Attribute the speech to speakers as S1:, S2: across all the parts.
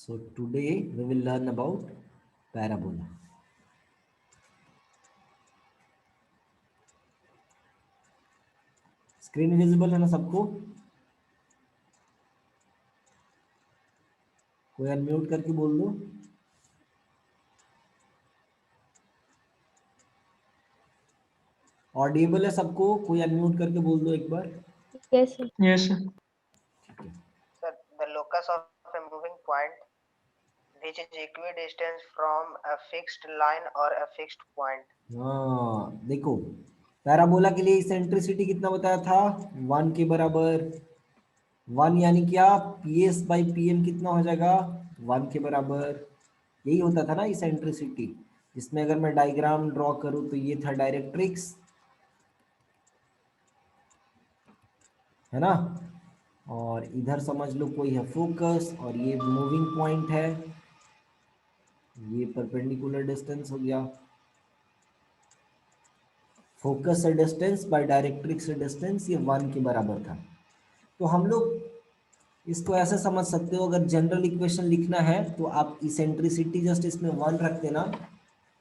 S1: So today we will learn about parabola. Screen visible है ना सबको? कोई अनम्यूट करके बोल दो। ऑडिबल है सबको? कोई अनम्यूट करके बोल दो एक बार।
S2: Yes, sir.
S3: Yes, sir.
S4: Sir, the locus of a moving point which is equidistant from a fixed line or a fixed point.
S1: हाँ देखो, पैराबोला के लिए इसेंट्रिसिटी कितना बताया था? 1 के बराबर। 1 यानी क्या? P S by P M कितना हो जाएगा? 1 के बराबर। यही होता था ना इसेंट्रिसिटी, जिसमें अगर मैं डायग्राम ड्रॉ करूँ तो ये था डायरेक्ट्रिक्स, है ना। और इधर समझ लो कोई है फोकस, और ये मूविंग पॉइंट है, ये परपेंडिकुलर डिस्टेंस हो गया। फोकस से डिस्टेंस बाय डायरेक्ट्रिक्स से डिस्टेंस ये 1 के बराबर था। तो हम लोग इसको ऐसे समझ सकते हो, अगर जनरल इक्वेशन लिखना है तो आप इसेंट्रिसिटी जस्ट इसमें 1 रख देना।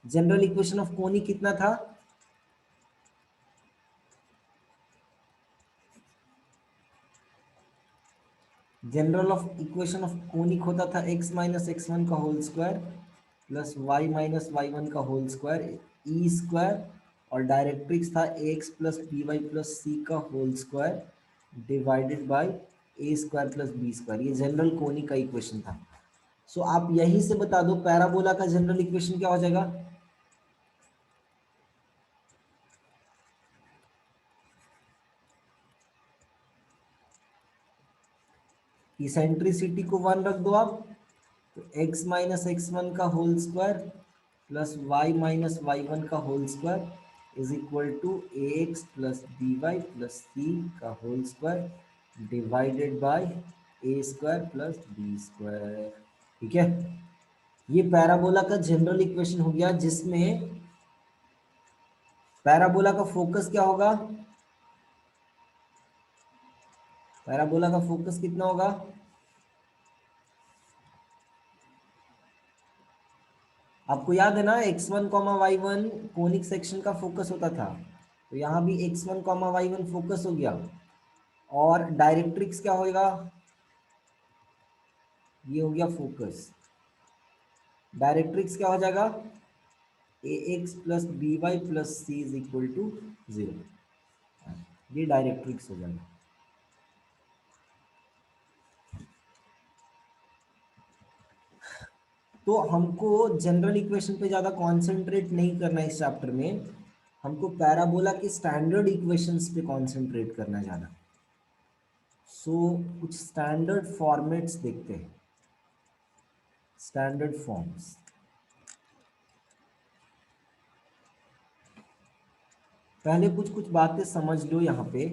S1: जनरल इक्वेशन ऑफ कोनी कितना था? General of equation of conic होता था x माइनस एक्स वन का whole square plus y minus y one का होल स्क्वायर ई स्क्वायर, और डायरेक्ट्रिक्स था ax plus b y plus c का whole square divided by a square plus b square. ये general conic का equation था। So आप यहीं से बता दो पैराबोला का जनरल इक्वेशन क्या हो जाएगा? इसेंट्रिसिटी को 1 रख दो आप, तो x माइनस एक्स वन का whole square plus y minus y one का whole square is equal to a x plus b y plus c का whole square divided by a square plus b square. ठीक है, ये parabola का general equation हो गया, जिसमें parabola का फोकस क्या होगा? पैराबोला का फोकस कितना होगा? आपको याद है ना, x1 comma y one conic section का फोकस होता था, तो यहाँ भी x1 comma y one focus हो गया। और डायरेक्ट्रिक्स क्या होगा? ये हो गया फोकस। डायरेक्ट्रिक्स क्या हो जाएगा? A x plus b y plus c is equal to 0। ये डायरेक्ट्रिक्स हो जाएगा। तो हमको जनरल इक्वेशन पे ज़्यादा कॉन्सेंट्रेट नहीं करना है इस चैप्टर में, हमको पैराबोला की स्टैंडर्ड इक्वेशंस पे कॉन्सेंट्रेट करना है ज़्यादा। सो कुछ स्टैंडर्ड फॉर्मेट्स देखते हैं, स्टैंडर्ड फॉर्म्स। पहले कुछ कुछ बातें समझ लो यहाँ पे,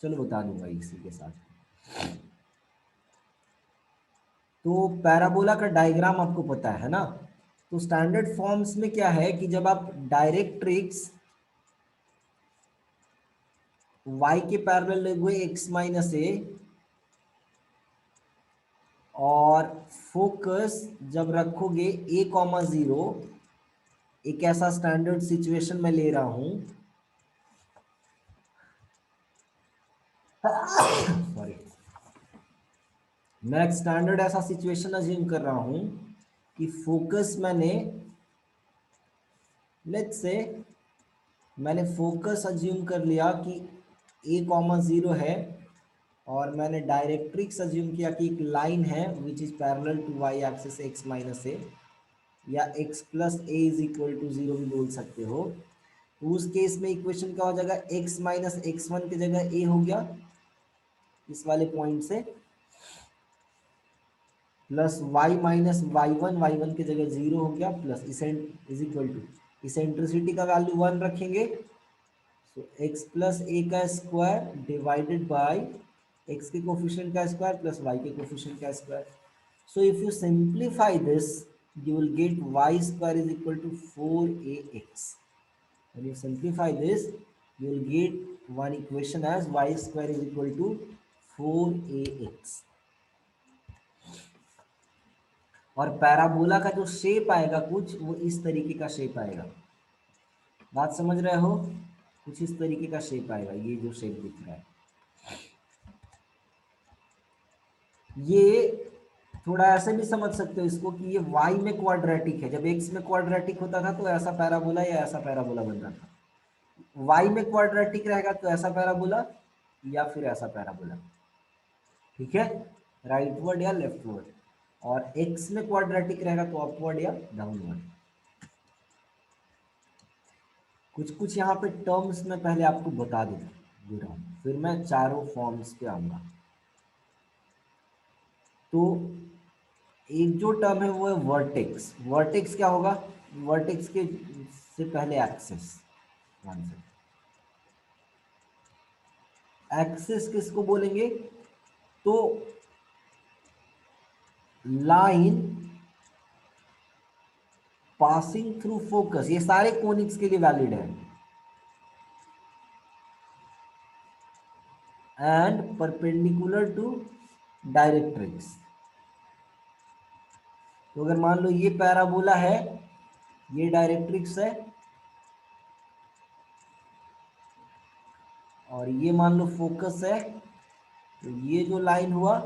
S1: चलो बता दूंगा इसी के साथ। तो पैराबोला का डायग्राम आपको पता है ना। तो स्टैंडर्ड फॉर्म्स में क्या है कि जब आप डायरेक्ट्रिक्स y के पैरेलल लोगे x माइनस ए, और फोकस जब रखोगे a कॉमा 0, एक ऐसा स्टैंडर्ड सिचुएशन में ले रहा हूं, सॉरी, मैं एक स्टैंडर्ड ऐसा सिचुएशन अज्यूम कर रहा हूं कि फोकस मैंने फोकस अज्यूम कर लिया कि a कॉमा 0 है, और मैंने डायरेक्ट्रिक्स अज्यूम किया कि एक लाइन है which is parallel to y axis x minus a, या x plus a is equal to 0 भी बोल सकते हो। तो उस केस में इक्वेशन क्या हो जाएगा? x माइनस एक्स वन की जगह a हो गया इस वाले पॉइंट से, plus y minus y one की जगह 0 हो गया, plus is equal to eccentricity का वैल्यू 1 रखेंगे, सो x प्लस ए का स्क्वायर डिवाइडेड बाय x के कोफिशिएंट का स्क्वायर प्लस y के कोफिशिएंट का square. So if you simplify this you will get y square is equal to 4ax. When you simplify this, you will get one equation as y square is equal to 4ax. और parabola का जो shape आएगा कुछ वो इस तरीके का shape आएगा। बात समझ रहे हो? कुछ इस तरीके का शेप आएगा, ये जो शेप दिख रहा है ये। थोड़ा ऐसे भी समझ सकते हो इसको कि ये y में क्वाड्रेटिक है। जब x में क्वाड्रेटिक होता था तो ऐसा पैराबोला या ऐसा पैराबोला बनता था। y में क्वाड्रेटिक रहेगा तो ऐसा पैराबोला या फिर ऐसा पैराबोला। ठीक है, राइटवर्ड या लेफ्टवर्ड। और x में क्वाड्रेटिक रहेगा तो अपवर्ड या डाउनवर्ड। कुछ कुछ यहाँ पे टर्म्स में पहले आपको बता दे रहा हूँ, फिर मैं चारों फॉर्म्स पे आऊंगा। तो एक जो टर्म है वो है वर्टेक्स। वर्टेक्स क्या होगा? वर्टेक्स के से पहले एक्सेस। एक्सेस किसको बोलेंगे? तो लाइन पासिंग थ्रू फोकस, ये सारे कोनिक्स के लिए वैलिड है। And perpendicular to directrix. तो अगर मान लो ये पैराबोला है, ये डायरेक्ट्रिक्स है, और ये मान लो फोकस है, तो ये जो लाइन हुआ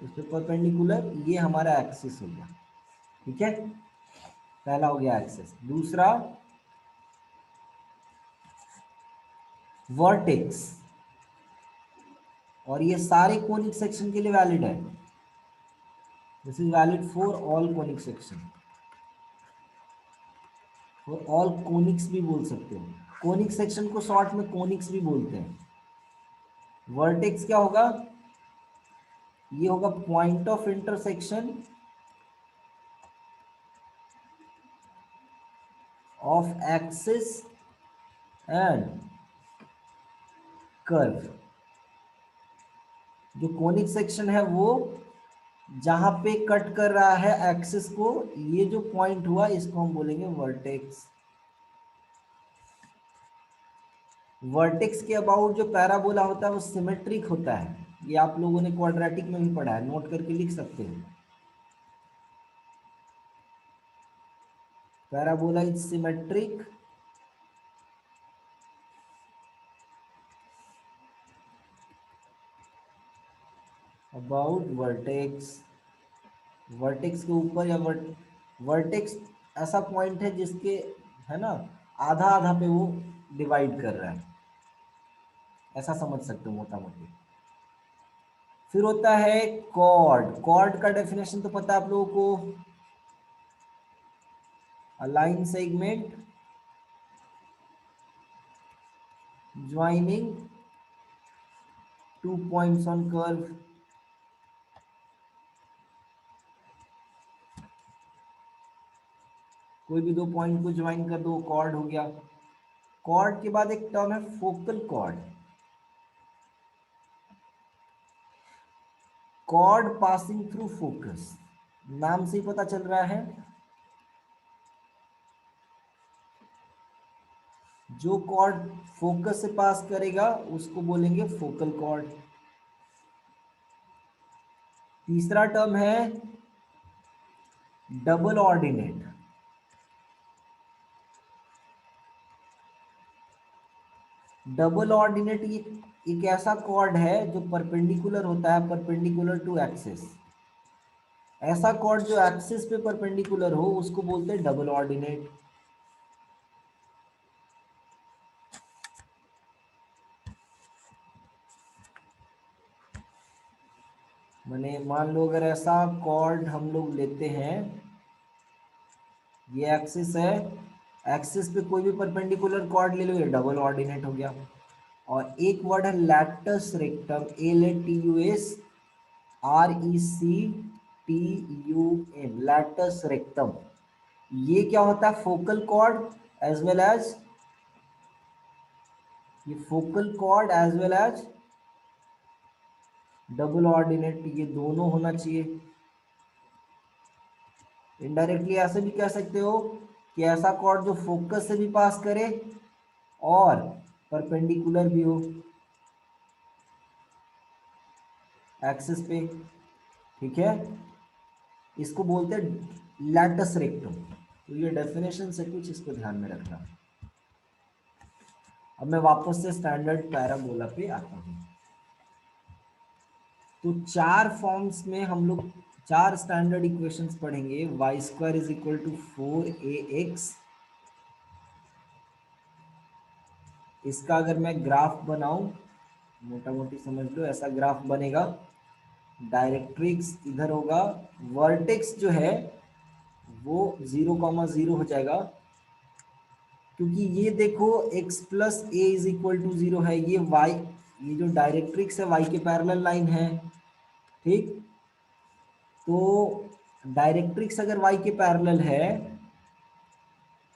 S1: उस पर परपेंडिकुलर ये हमारा एक्सिस हो गया। ठीक है, पहला हो गया एक्सिस। दूसरा वर्टेक्स, और ये सारे कोनिक सेक्शन के लिए वैलिड है। This is valid for all conic section, for all conics भी बोल सकते हो। कोनिक सेक्शन को शॉर्ट में कोनिक्स भी बोलते हैं। वर्टेक्स क्या होगा? ये होगा point of intersection of axis and curve. जो कोनिक सेक्शन है वो जहां पे कट कर रहा है एक्सिस को, ये जो पॉइंट हुआ इसको हम बोलेंगे वर्टेक्स। वर्टेक्स के अबाउट जो पैराबोला होता है वो सिमेट्रिक होता है। ये आप लोगों ने क्वाड्रेटिक में भी पढ़ा है, नोट करके लिख सकते हो। Parabola is symmetric about vertex. Vertex के ऊपर या वर्टेक्स ऐसा पॉइंट है जिसके, है ना, आधा आधा पे वो डिवाइड कर रहा है, ऐसा समझ सकते हो मोटा मोटी। फिर होता है कॉर्ड। कॉर्ड का डेफिनेशन तो पता है आप लोगों को, a line segment joining two points on curve. कोई भी दो पॉइंट को ज्वाइन कर दो, कॉर्ड हो गया। कॉर्ड के बाद एक टर्म है focal cord. Cord passing through focus, नाम से ही पता चल रहा है, जो कॉर्ड फोकस से पास करेगा उसको बोलेंगे फोकल कॉर्ड। तीसरा टर्म है डबल ऑर्डिनेट। डबल ऑर्डिनेट ये एक ऐसा कॉर्ड है जो परपेंडिकुलर होता है, परपेंडिकुलर टू एक्सिस। ऐसा कॉर्ड जो एक्सिस पे परपेंडिकुलर हो उसको बोलते हैं डबल ऑर्डिनेट। माने मान लो अगर ऐसा कॉर्ड हम लोग लेते हैं, ये एक्सिस है, एक्सिस पे कोई भी परपेंडिकुलर कॉर्ड ले लो, ये डबल ऑर्डिनेट हो गया। और एक वर्ड है latus rectum, LATUS RECTUM, latus rectum. ये क्या होता है? Focal chord as well as, ये focal chord as well as double ordinate, ये दोनों होना चाहिए। इनडायरेक्टली ऐसे भी कह सकते हो कि ऐसा कॉर्ड जो फोकस से भी पास करे और परपेंडिकुलर भी हो एक्सिस पे। ठीक है, इसको बोलते हैं लैटस रेक्टम। तो ये डेफिनेशन से कुछ, इसको ध्यान में रखना। अब मैं वापस से स्टैंडर्ड पैराबोला पे आता हूँ। तो चार फॉर्म्स में हम लोग चार स्टैंडर्ड इक्वेशंस पढ़ेंगे। Y squared is equal to 4ax। इसका अगर मैं ग्राफ बनाऊं, मोटा मोटी समझ लो ऐसा ग्राफ बनेगा। डायरेक्ट्रिक्स इधर होगा, वर्टेक्स जो है वो 0,0 हो जाएगा, क्योंकि ये देखो x plus a is equal to 0 है। ये जो डायरेक्ट्रिक्स है y के पैरेलल लाइन है, ठीक। तो डायरेक्ट्रिक्स अगर y के पैरेलल है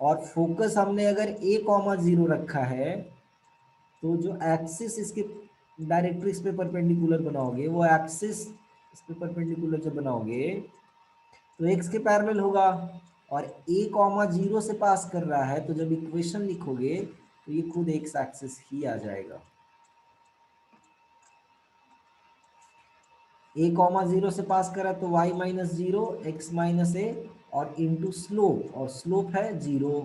S1: और फोकस हमने अगर a,0 रखा है, तो जो एक्सिस इसके डायरेक्ट्रिक्स पे परपेंडिकुलर बनाओगे, वो एक्सिस इस पे परपेंडिकुलर जब बनाओगे तो x के पैरेलल होगा, और a,0 से पास कर रहा है, तो जब इक्वेशन लिखोगे तो ये खुद x एक्सिस ही आ जाएगा। a,0 से पास करा तो y माइनस 0 x माइनस ए और इंटू स्लोप, और स्लोप है 0,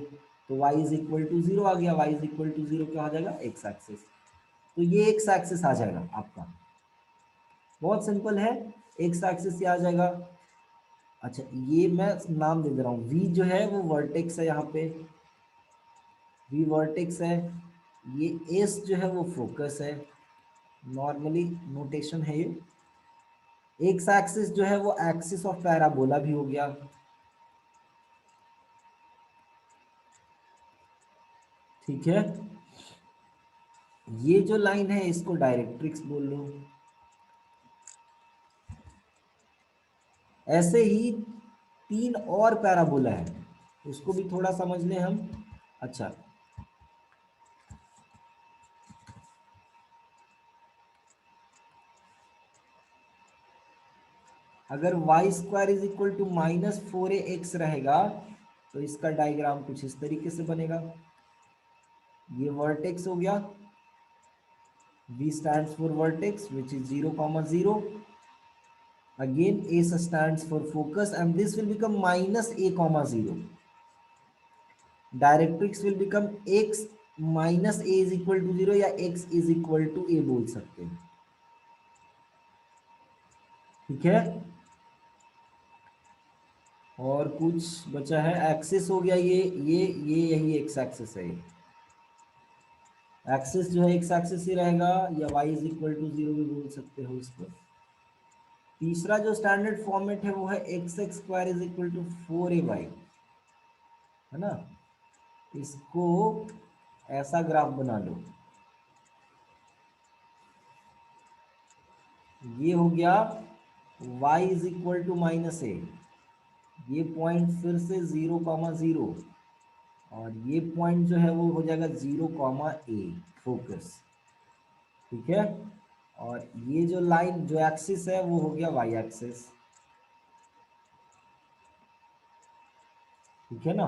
S1: तो y इज इक्वल टू 0 आ गया। y इज इक्वल टू 0 क्या हो जाएगा? x axis. तो ये x एक्सिस आ जाएगा आपका, बहुत सिंपल है, x एक्सिस ये आ जाएगा। अच्छा, ये मैं नाम दे दे रहा हूँ, v जो है वो वर्टेक्स है, यहाँ पे v वर्टेक्स है, ये s जो है वो फोकस है, नॉर्मली नोटेशन है ये। एक्स एक्सिस जो है वो एक्सिस ऑफ पैराबोला भी हो गया, ठीक है। ये जो लाइन है इसको डायरेक्ट्रिक्स बोल लो। ऐसे ही तीन और पैराबोला है, उसको भी थोड़ा समझ लें हम। अच्छा, अगर y squared is equal to minus 4ax रहेगा, तो इसका डायग्राम कुछ इस तरीके से बनेगा। ये वर्टेक्स हो गया, v stands for vertex which is 0,0. Again s stands for focus, and this will become minus a,0. Directrix will become x minus a is equal to 0, या x is equal to a बोल सकते हैं, ठीक है। और कुछ बचा है, एक्सिस हो गया, ये यही एक्स एक्सिस है। एक्सिस जो है एक्स एक्सिस ही रहेगा, या y इज इक्वल टू 0 भी बोल सकते हो इसको। तीसरा जो स्टैंडर्ड फॉर्मेट है वो है x x square is equal to 4ay, है ना। इसको ऐसा ग्राफ बना लो, ये हो गया y is equal to minus a, ये पॉइंट फिर से 0,0, और ये पॉइंट जो है वो हो जाएगा 0,a फोकस, ठीक है। और ये जो लाइन जो एक्सिस है वो हो गया y एक्सिस, ठीक है ना।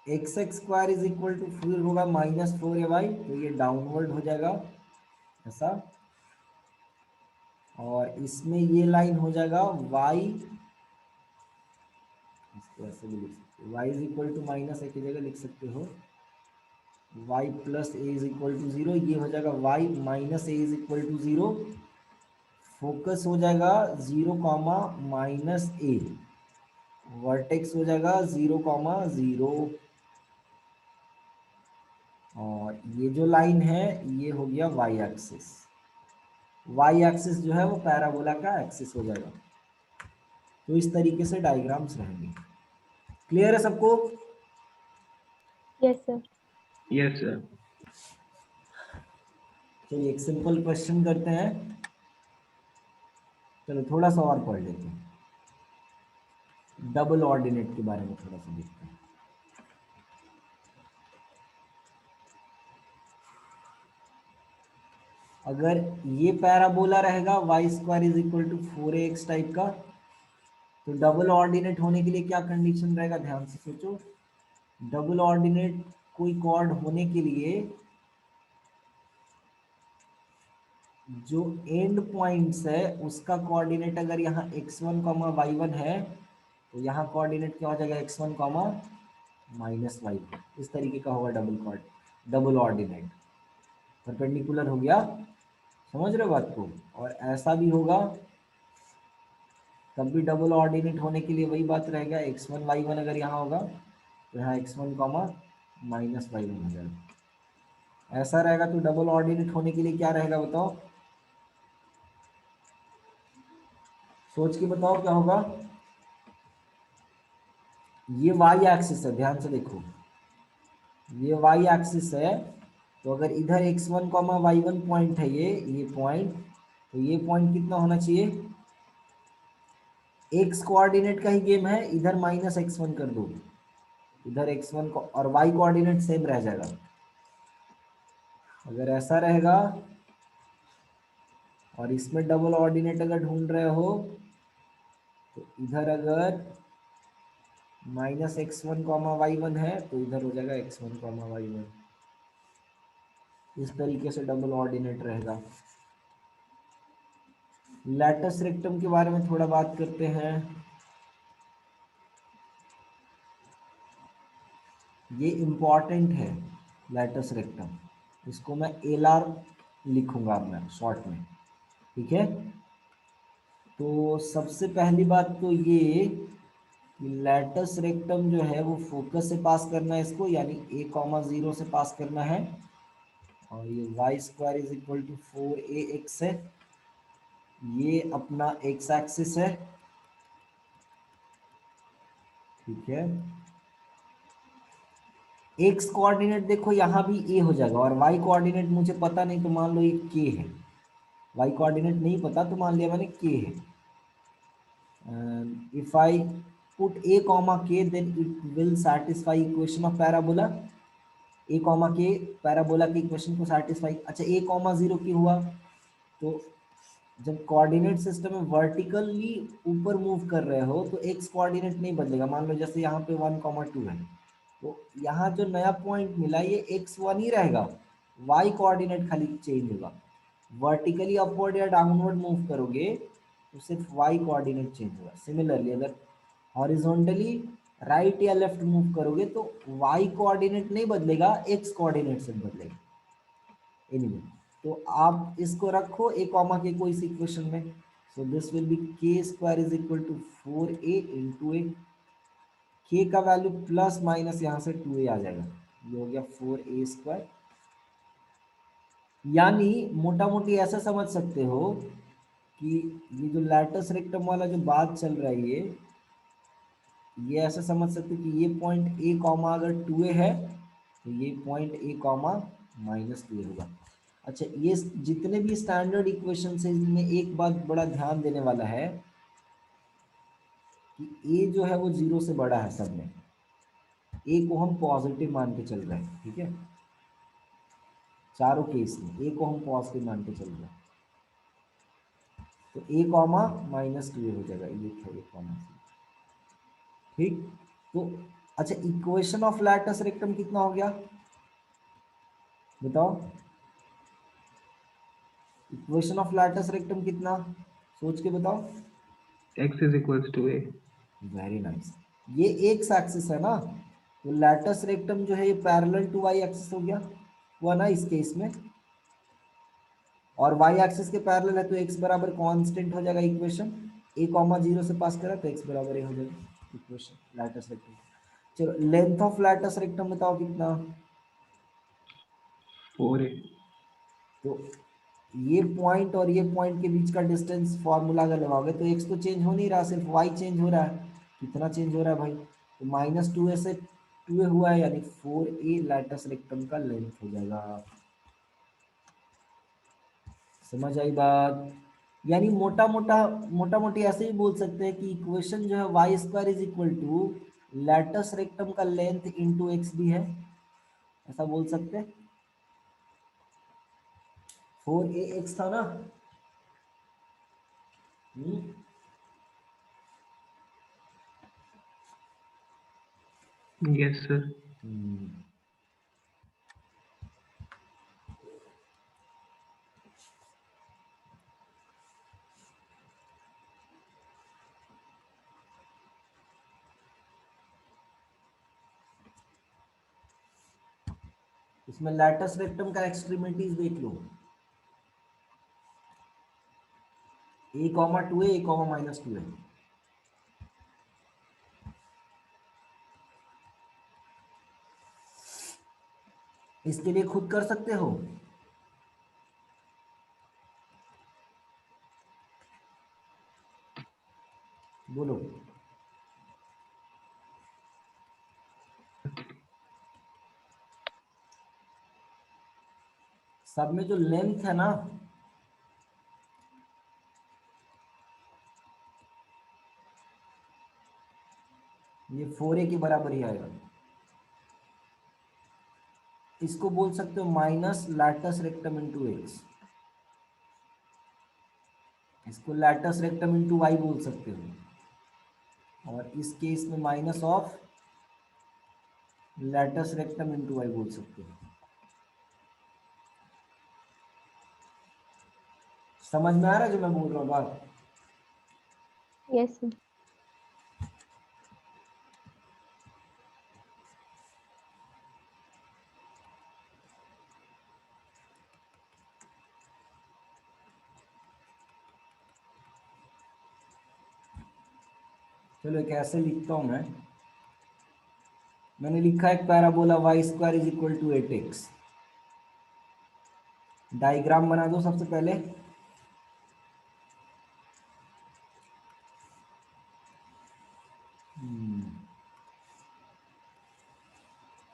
S1: X x square is equal to फिर होगा -4ay, तो ये डाउनवर्ड हो जाएगा ऐसा, और इसमें ये लाइन हो जाएगा y, इसको ऐसे भी लिख सकते हो, y is equal to minus a की जगह लिख सकते हो y plus a is equal to 0, ये हो जाएगा y minus a is equal to 0, focus हो जाएगा 0, माइनस ए, वर्टेक्स हो जाएगा 0,0, और ये जो लाइन है ये हो गया y एक्सिस। y एक्सिस जो है वो पैराबोला का एक्सिस हो जाएगा। तो इस तरीके से डायग्राम्स रहेंगे। क्लियर है सबको?
S2: Yes sir.
S3: Yes sir.
S1: चलिए एक सिंपल क्वेश्चन करते हैं, चलो थोड़ा सा और पढ़ लेते हैं, डबल ऑर्डिनेट के बारे में थोड़ा सा देखते हैं। अगर ये पैराबोला रहेगा y squared is equal to 4ax type का, तो डबल ऑर्डिनेट होने के लिए क्या कंडीशन रहेगा, ध्यान से सोचो। डबल ऑर्डिनेट कोई कॉर्ड होने के लिए जो एंड पॉइंट्स है उसका कोऑर्डिनेट अगर यहाँ x1 कॉमा y1 है तो यहाँ कोऑर्डिनेट क्या हो जाएगा x1 कॉमा माइनस y1। इस तरीके का होगा डबल ऑर्डिनेट। परपेंडिकुलर हो गया, समझ रहे हो बात को। और ऐसा भी होगा तब भी डबल ऑर्डिनेट होने के लिए वही बात रहेगा, x1 y1 अगर यहाँ होगा तो यहाँ x1 कॉमा माइनस y1 हो जाएगा। ऐसा रहेगा तो डबल ऑर्डिनेट होने के लिए क्या रहेगा बताओ, सोच के बताओ क्या होगा। ये y एक्सिस है, ध्यान से देखो, ये y एक्सिस है। तो अगर इधर x1 कॉमा y1 पॉइंट है, ये पॉइंट, तो ये पॉइंट कितना होना चाहिए, x कोऑर्डिनेट का ही गेम है, इधर माइनस x1 कर दो, इधर x1 को और y कोऑर्डिनेट सेम रह जाएगा। अगर ऐसा रहेगा और इसमें डबल ऑर्डिनेट अगर ढूंढ रहे हो तो इधर अगर माइनस x1 कॉमा y1 है तो इधर हो जाएगा x1 कॉमा y1। इस तरीके से डबल ऑर्डिनेट रहेगा। लैटस रेक्टम के बारे में थोड़ा बात करते हैं। ये इम्पॉर्टेंट है लैटस रेक्टम, इसको मैं एलआर लिखूंगा मैं शॉर्ट में, ठीक है। तो सबसे पहली बात तो ये कि लैटस रेक्टम जो है वो फोकस से पास करना है इसको, यानी a कॉमा 0 से पास करना है। और ये y squared is equal to 4ax है, ये अपना x एक्सिस है, ठीक है। x कोऑर्डिनेट देखो यहाँ भी a हो जाएगा, और y कोऑर्डिनेट मुझे पता नहीं तो मान लो ये k है। y कोऑर्डिनेट नहीं पता तो मान लिया मैंने k है। if I put a comma k then it will satisfy equation of parabola। a comma k parabola की इक्वेशन को सेटिस्फाई। अच्छा a कॉमा 0 की हुआ तो जब कोऑर्डिनेट सिस्टम में वर्टिकली ऊपर मूव कर रहे हो तो x कोऑर्डिनेट नहीं बदलेगा। मान लो जैसे यहाँ पे 1,2 है तो यहाँ जो नया पॉइंट मिला ये x1 ही रहेगा, y कोऑर्डिनेट खाली चेंज होगा। वर्टिकली अपवर्ड या डाउनवर्ड मूव करोगे तो सिर्फ y कोऑर्डिनेट चेंज होगा। सिमिलरली अगर हॉरिजॉन्टली राइट या लेफ्ट मूव करोगे तो y कोऑर्डिनेट नहीं बदलेगा, x कोऑर्डिनेट से बदलेगा। एनीवे तो आप इसको रखो a कॉमा के कोई सी इक्वेशन में, so this will be k squared is equal to 4a into a. k का वैल्यू प्लस माइनस यहाँ से 2a आ जाएगा, ये हो गया 4a स्क्वायर। यानी मोटा मोटी ऐसा समझ सकते हो कि ये जो लैटस रेक्टम वाला जो बात चल रहा है ये ऐसा समझ सकते हो कि ये पॉइंट a कॉमा अगर 2a है तो ये point a comma minus 2a होगा। अच्छा ये जितने भी स्टैंडर्ड इक्वेशन है इनमें एक बात बड़ा ध्यान देने वाला है कि a जो है वो 0 से बड़ा है सब में, a को हम पॉजिटिव मान के चल रहे हैं, ठीक है। चारों केस में a को हम पॉजिटिव मान के चल रहे हैं तो a कॉमा माइनस 2a हो जाएगा, ये था a कॉमा, ठीक। तो अच्छा इक्वेशन ऑफ लैटस रेक्टम कितना हो गया बताओ, इक्वेशन ऑफ लैटस रेक्टम कितना, सोच के बताओ।
S2: x is equals to a।
S1: Very nice. ये एक्स एक्सिस है ना, तो लैटस रेक्टम जो है ये पैरेलल टू वाई एक्सिस हो गया, हुआ ना इस केस में। और वाई एक्सिस के पैरेलल है तो एक्स बराबर कांस्टेंट हो जाएगा इक्वेशन, a कॉमा 0 से पास करा तो x बराबर a हो जाएगा इक्वेशन लैटस रेक्टम। चलो लेंथ ऑफ लैटस रेक्टम बताओ कितना,
S2: 4a।
S1: तो ये पॉइंट और ये पॉइंट के बीच का डिस्टेंस फॉर्मूला अगर लगाओगे तो x तो चेंज हो नहीं रहा, सिर्फ y चेंज हो रहा है। कितना चेंज हो रहा है भाई, तो माइनस 2a से 2a हुआ है, यानी 4a लैटस रेक्टम का लेंथ हो जाएगा। समझ आई बात। यानी मोटा मोटी ऐसे ही बोल सकते हैं कि इक्वेशन जो है y squared is equal to latus rectum का लेंथ इंटू एक्स भी है, ऐसा बोल सकते हैं। 4ax था ना। हम्म,
S2: yes sir।
S1: हम्म। इसमें लैटस रेक्टम का एक्सट्रीमिटीज देख लो, a comma 2a, a comma minus 2a। इसके लिए खुद कर सकते हो, बोलो। सब में जो लेंथ है ना, ये 4a के बराबर ही आएगा। इसको बोल सकते हो minus latus rectum into x, इसको लैटस रेक्टम इंटू वाई बोल सकते हो, और इस केस में minus of latus rectum into y बोल सकते हो। समझ में आ रहा है जो मैं बोल रहा हूँ बात?
S3: Yes sir.
S1: चलो एक ऐसे लिखता हूं मैं। मैंने लिखा है parabola y squared is equal to 8x। Diagram बना दो सबसे पहले।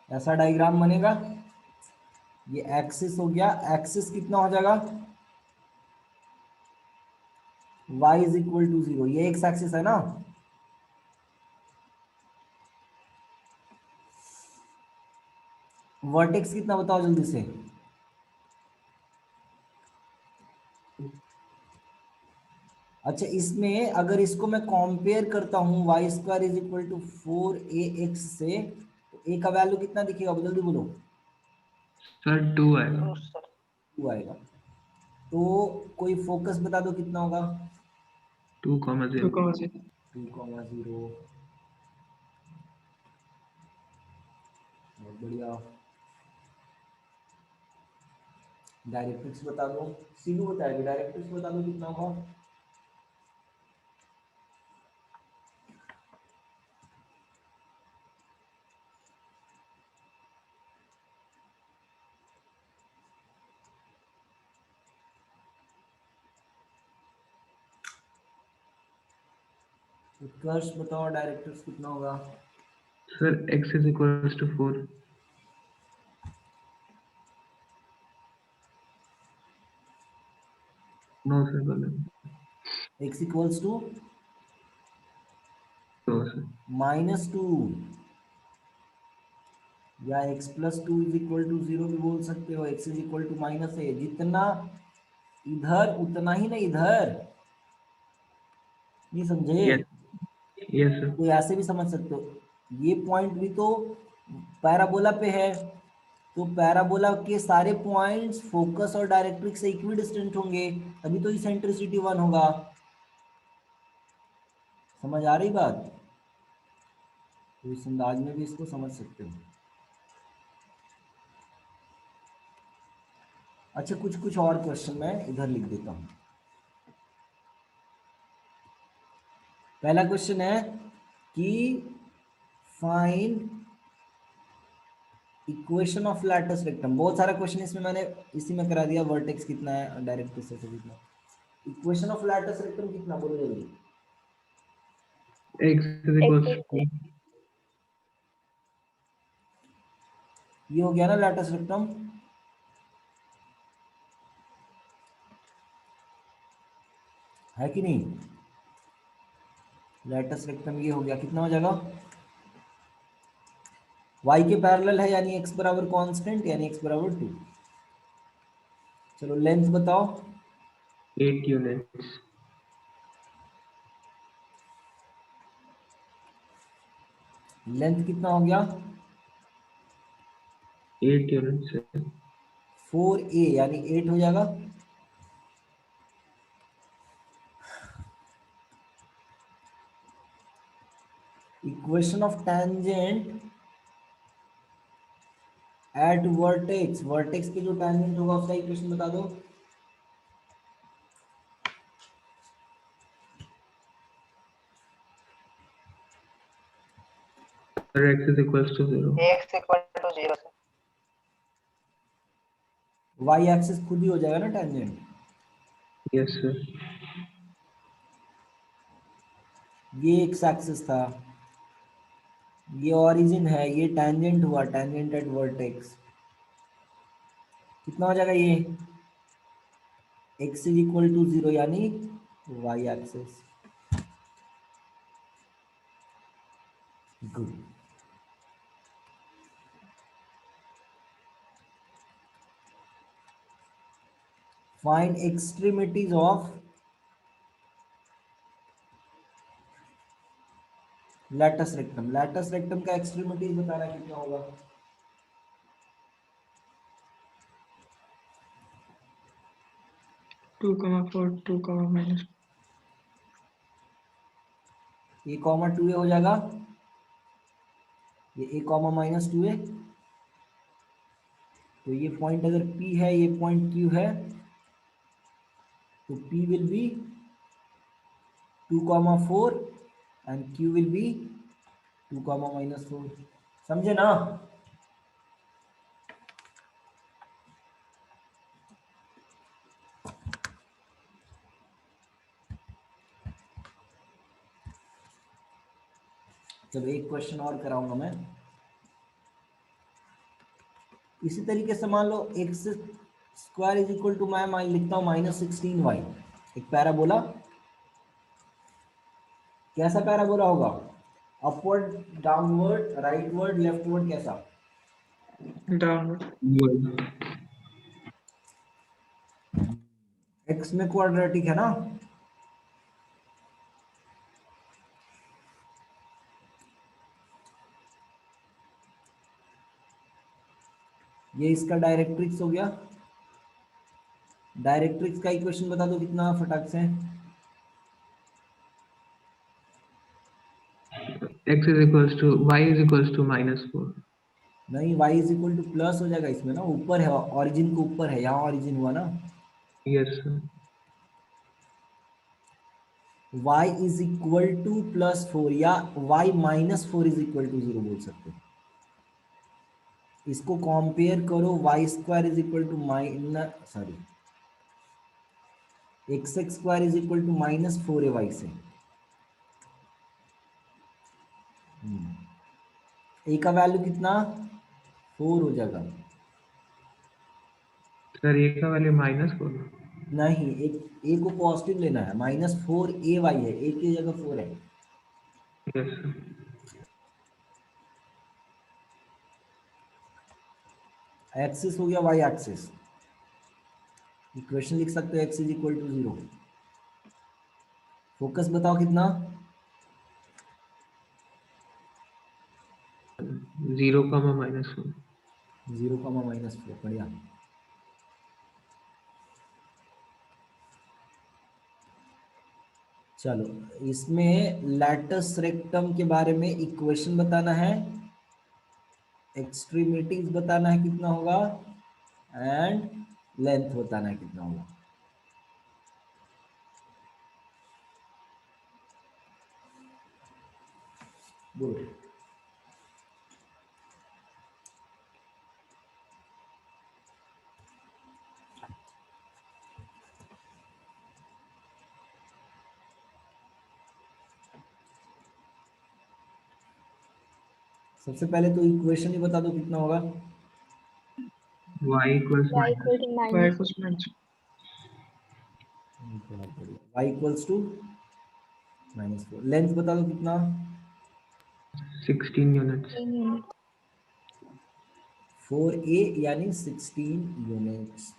S1: ऐसा डायग्राम बनेगा। ये एक्सिस हो गया, एक्सिस कितना हो जाएगा, y इज इक्वल टू 0, ये एक्स एक्सिस है ना। वर्टेक्स कितना बताओ जल्दी से। अच्छा, इसमें अगर इसको मैं कंपेयर करता हूं y squared is equal to 4ax से, तो a का वैल्यू कितना दिखेगा, जल्दी बोलो।
S2: सर 2 आएगा।
S4: 2 सर।
S1: 2 आएगा। तो कोई फोकस बता दो कितना होगा।
S2: 2,0
S1: 2,0। बहुत बढ़िया। डायरेक्ट्रिक्स बता दो, सीनू बताएगा। डायरेक्ट्रिक्स बता दो कितना होगा। उत्कर्ष बताओ डायरेक्ट्रिक्स कितना होगा।
S2: Sir x is equals to 4। No sir, गलत।
S1: x इक्वल्स टू
S2: तो सर
S1: -2, या x plus 2 is equal to 0 भी बोल सकते हो। x is equal to minus है, जितना इधर उतना ही ना इधर, नहीं समझे।
S2: Yes, yes sir.
S1: तो ऐसे भी समझ सकते हो, ये पॉइंट भी तो पैराबोला पे है, तो पैराबोला के सारे पॉइंट्स फोकस और डायरेक्ट्रिक्स से इक्विडिस्टेंट होंगे, तभी तो इसेंट्रिसिटी 1 होगा। समझ आ रही बात? तो इस अंदाज में भी इसको समझ सकते हो। अच्छा, कुछ कुछ और क्वेश्चन मैं इधर लिख देता हूं। पहला क्वेश्चन है कि find equation of lattice rectum. बहुत सारा क्वेश्चन इसमें मैंने इसी में करा दिया। वर्टेक्स कितना है, डायरेक्ट्रिक्स से कितना। इक्वेशन ऑफ लैटिस रेक्टम कितना, बोलो जल्दी।
S2: x इज इक्वल्स टू
S1: ये हो गया ना लैटिस रेक्टम। है कि नहीं। लैटिस रेक्टम ये हो गया, कितना हो जाएगा, y के पैरेलल है, यानी x बराबर कांस्टेंट, यानी x बराबर 2। चलो लेंथ बताओ।
S2: 8 यूनिट्स।
S1: लेंथ कितना हो गया,
S2: 8 यूनिट्स।
S1: 4a यानी 8 हो जाएगा। Equation of tangent at vertex, vertex पे जो टेंजेंट होगा उसका इक्वेशन बता दो।
S2: Sir, x is equals to 0.
S4: x equal to 0 sir.
S1: Y axis खुद ही हो जाएगा ना टेंजेंट।
S2: Yes, sir.
S1: ये एक्स एक्सिस था, ये ओरिजिन है, ये टेंजेंट हुआ, टेंजेंट एट वर्टेक्स। कितना हो जाएगा ये, x इज इक्वल टू 0 यानी y axis. Good. Find extremities of latus rectum. Latus rectum का एक्सट्रीमिटीज बताना कितना होगा।
S5: 2,4 2, minus
S1: ए कॉमा 2a हो जाएगा, ये a कॉमा माइनस 2a। तो ये पॉइंट अगर p है, ये पॉइंट q है, तो p will be 2,4 and q will be 2,-4। समझे ना। जब एक क्वेश्चन और कराऊंगा मैं इसी तरीके से। मान लो x square is equal to, मैं लिखता हूँ -16y, एक पैराबोला। कैसा पैराबोला होगा, अपवर्ड, डाउनवर्ड, राइटवर्ड, लेफ्टवर्ड, कैसा।
S5: downward.
S2: Word.
S1: एक्स में क्वाड्रेटिक है ना, ये इसका डायरेक्ट्रिक्स हो गया। डायरेक्ट्रिक्स का इक्वेशन बता दो कितना फटाक से।
S2: X is equals to y is equals to -4.
S1: नहीं, y is equal two plus हो जाएगा इसमें ना, ऊपर है, ऑरिजिन के ऊपर है, यहाँ ऑरिजिन हुआ ना।
S2: Yes, sir.
S1: y is equal to +4 या y -4 इज इक्वल टू 0 बोल सकते हो। इसको कंपेयर करो, y squared is equal to x square is equal to -4ay से। ए का वैल्यू कितना, 4 हो जाएगा।
S2: Sir, a का वैल्यू -4.
S1: नहीं, एक ए को पॉजिटिव लेना है, -4ay है, ए की जगह 4 है।
S2: Yes, sir.
S1: एक्सिस हो गया वाई एक्सिस। इक्वेशन लिख सकते हो, x is equal to 0। Focus बताओ कितना,
S2: 0, -4.
S1: 0,-4। बढ़िया। चलो, इसमें लैटस रेक्टम के बारे में इक्वेशन बताना है, एक्सट्रीमिटीज बताना है कितना होगा, एंड लेंथ बताना है कितना होगा। गुड। सबसे पहले तो इक्वेशन ही बता दो कितना होगा।
S2: Y equals
S3: Y equal to
S5: Y
S3: minus
S5: equals minus.
S1: y equals to -4। Length बता दो कितना,
S2: 16 units.
S3: 10 units.
S1: 4a यानी 16 यूनिट्स।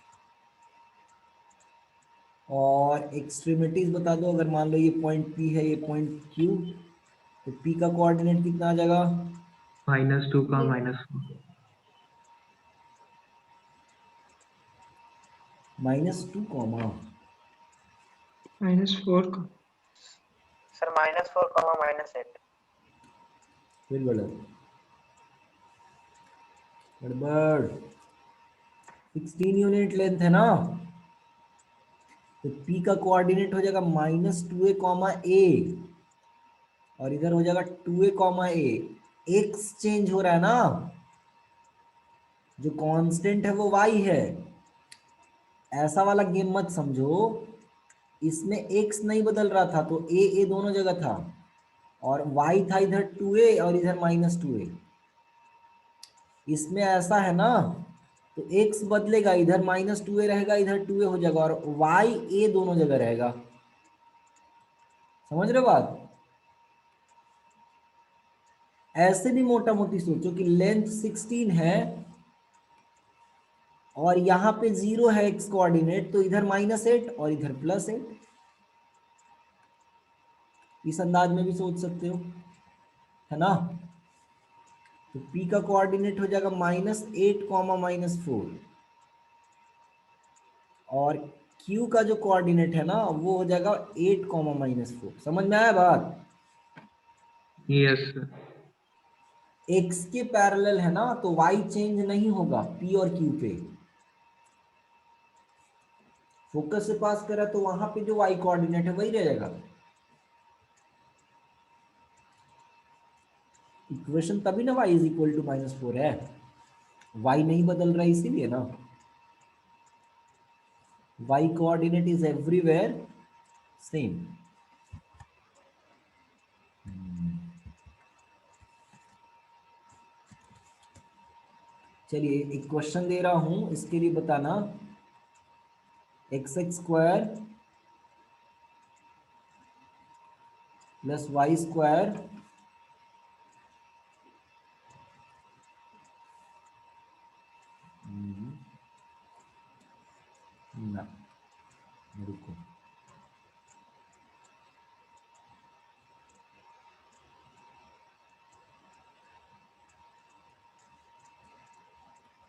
S1: और एक्सट्रीमिटीज बता दो, अगर मान लो ये पॉइंट P है, ये पॉइंट Q, तो P का कोऑर्डिनेट कितना आ जाएगा,
S2: -2, -4.
S1: -2,
S5: -4 का
S4: सर -4, -8.
S1: फिर बोलो गड़बड़, 16 यूनिट लेंथ है ना, तो P का कोऑर्डिनेट हो जाएगा -2a, और इधर हो जाएगा 2a, एक्स चेंज हो रहा है ना, जो कांस्टेंट है वो y है। ऐसा वाला गेम मत समझो, इसमें x नहीं बदल रहा था तो a दोनों जगह था, और y था इधर 2a और इधर -2a। इसमें ऐसा है ना, तो x बदलेगा, इधर -2a रहेगा, इधर 2a हो जाएगा, और y a दोनों जगह रहेगा। समझ रहे हो बात? ऐसे भी मोटा मोटी सोचो कि लेंथ 16 है और यहाँ पे 0 है x कोऑर्डिनेट, तो इधर -8 और इधर +8। इस अंदाज में भी सोच सकते हो, है ना। तो P का कोऑर्डिनेट हो जाएगा -8, -4, और Q का जो कोऑर्डिनेट है ना वो हो जाएगा 8, -4। समझ में आया बात?
S2: Yes sir.
S1: x के पैरेलल है ना, तो y चेंज नहीं होगा P और Q पे। फोकस से पास करा तो वहां पे जो y कोऑर्डिनेट है वही रहेगा। इक्वेशन तभी ना y इज इक्वल टू -4 है, y नहीं बदल रहा है इसीलिए ना। y coordinate is everywhere same. चलिए एक क्वेश्चन दे रहा हूं, इसके लिए बताना, x² + y², ना रुको,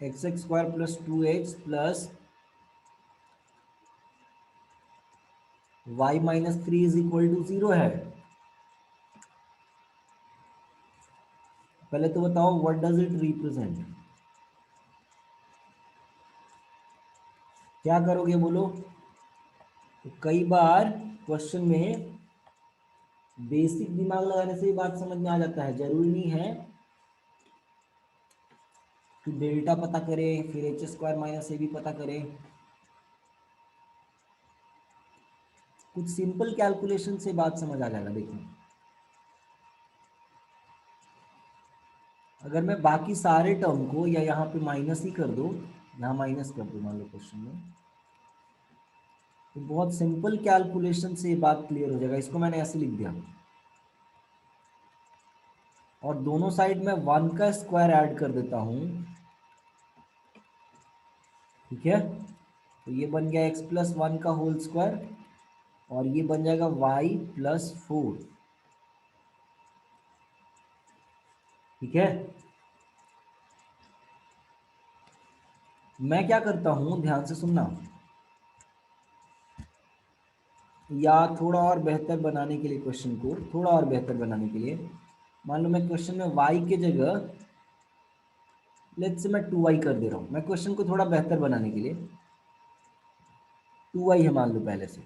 S1: x² + 2x + y - 3 = 0 है। पहले तो बताओ व्हाट डज इट रिप्रेजेंट, क्या करोगे बोलो। तो कई बार क्वेश्चन में बेसिक दिमाग लगाने से ही बात समझ में आ जाता है, जरूरी नहीं है कि डेल्टा पता करें फिर h² - a भी पता करें। कुछ सिंपल कैलकुलेशन से बात समझ आ जाएगा। देखो अगर मैं बाकी सारे टर्म को या यहाँ पे माइनस ही कर दो, यहाँ माइनस कर दो मान लो क्वेश्चन में, तो बहुत सिंपल कैलकुलेशन से ये बात क्लियर हो जाएगा। इसको मैंने ऐसे लिख दिया, और दोनों साइड में 1 का स्क्वायर ऐड कर देता हूँ, ठीक है। तो ये बन गया x + 1 का होल स्क्वायर, और ये बन जाएगा y + 4, ठीक है। मैं क्या करता हूं, ध्यान से सुनना, या थोड़ा और बेहतर बनाने के लिए, क्वेश्चन को थोड़ा और बेहतर बनाने के लिए, मान लो मैं क्वेश्चन में y के जगह लेट्स से मैं 2y कर दे रहा हूं। मैं क्वेश्चन को थोड़ा बेहतर बनाने के लिए, 2y है मान लो पहले से,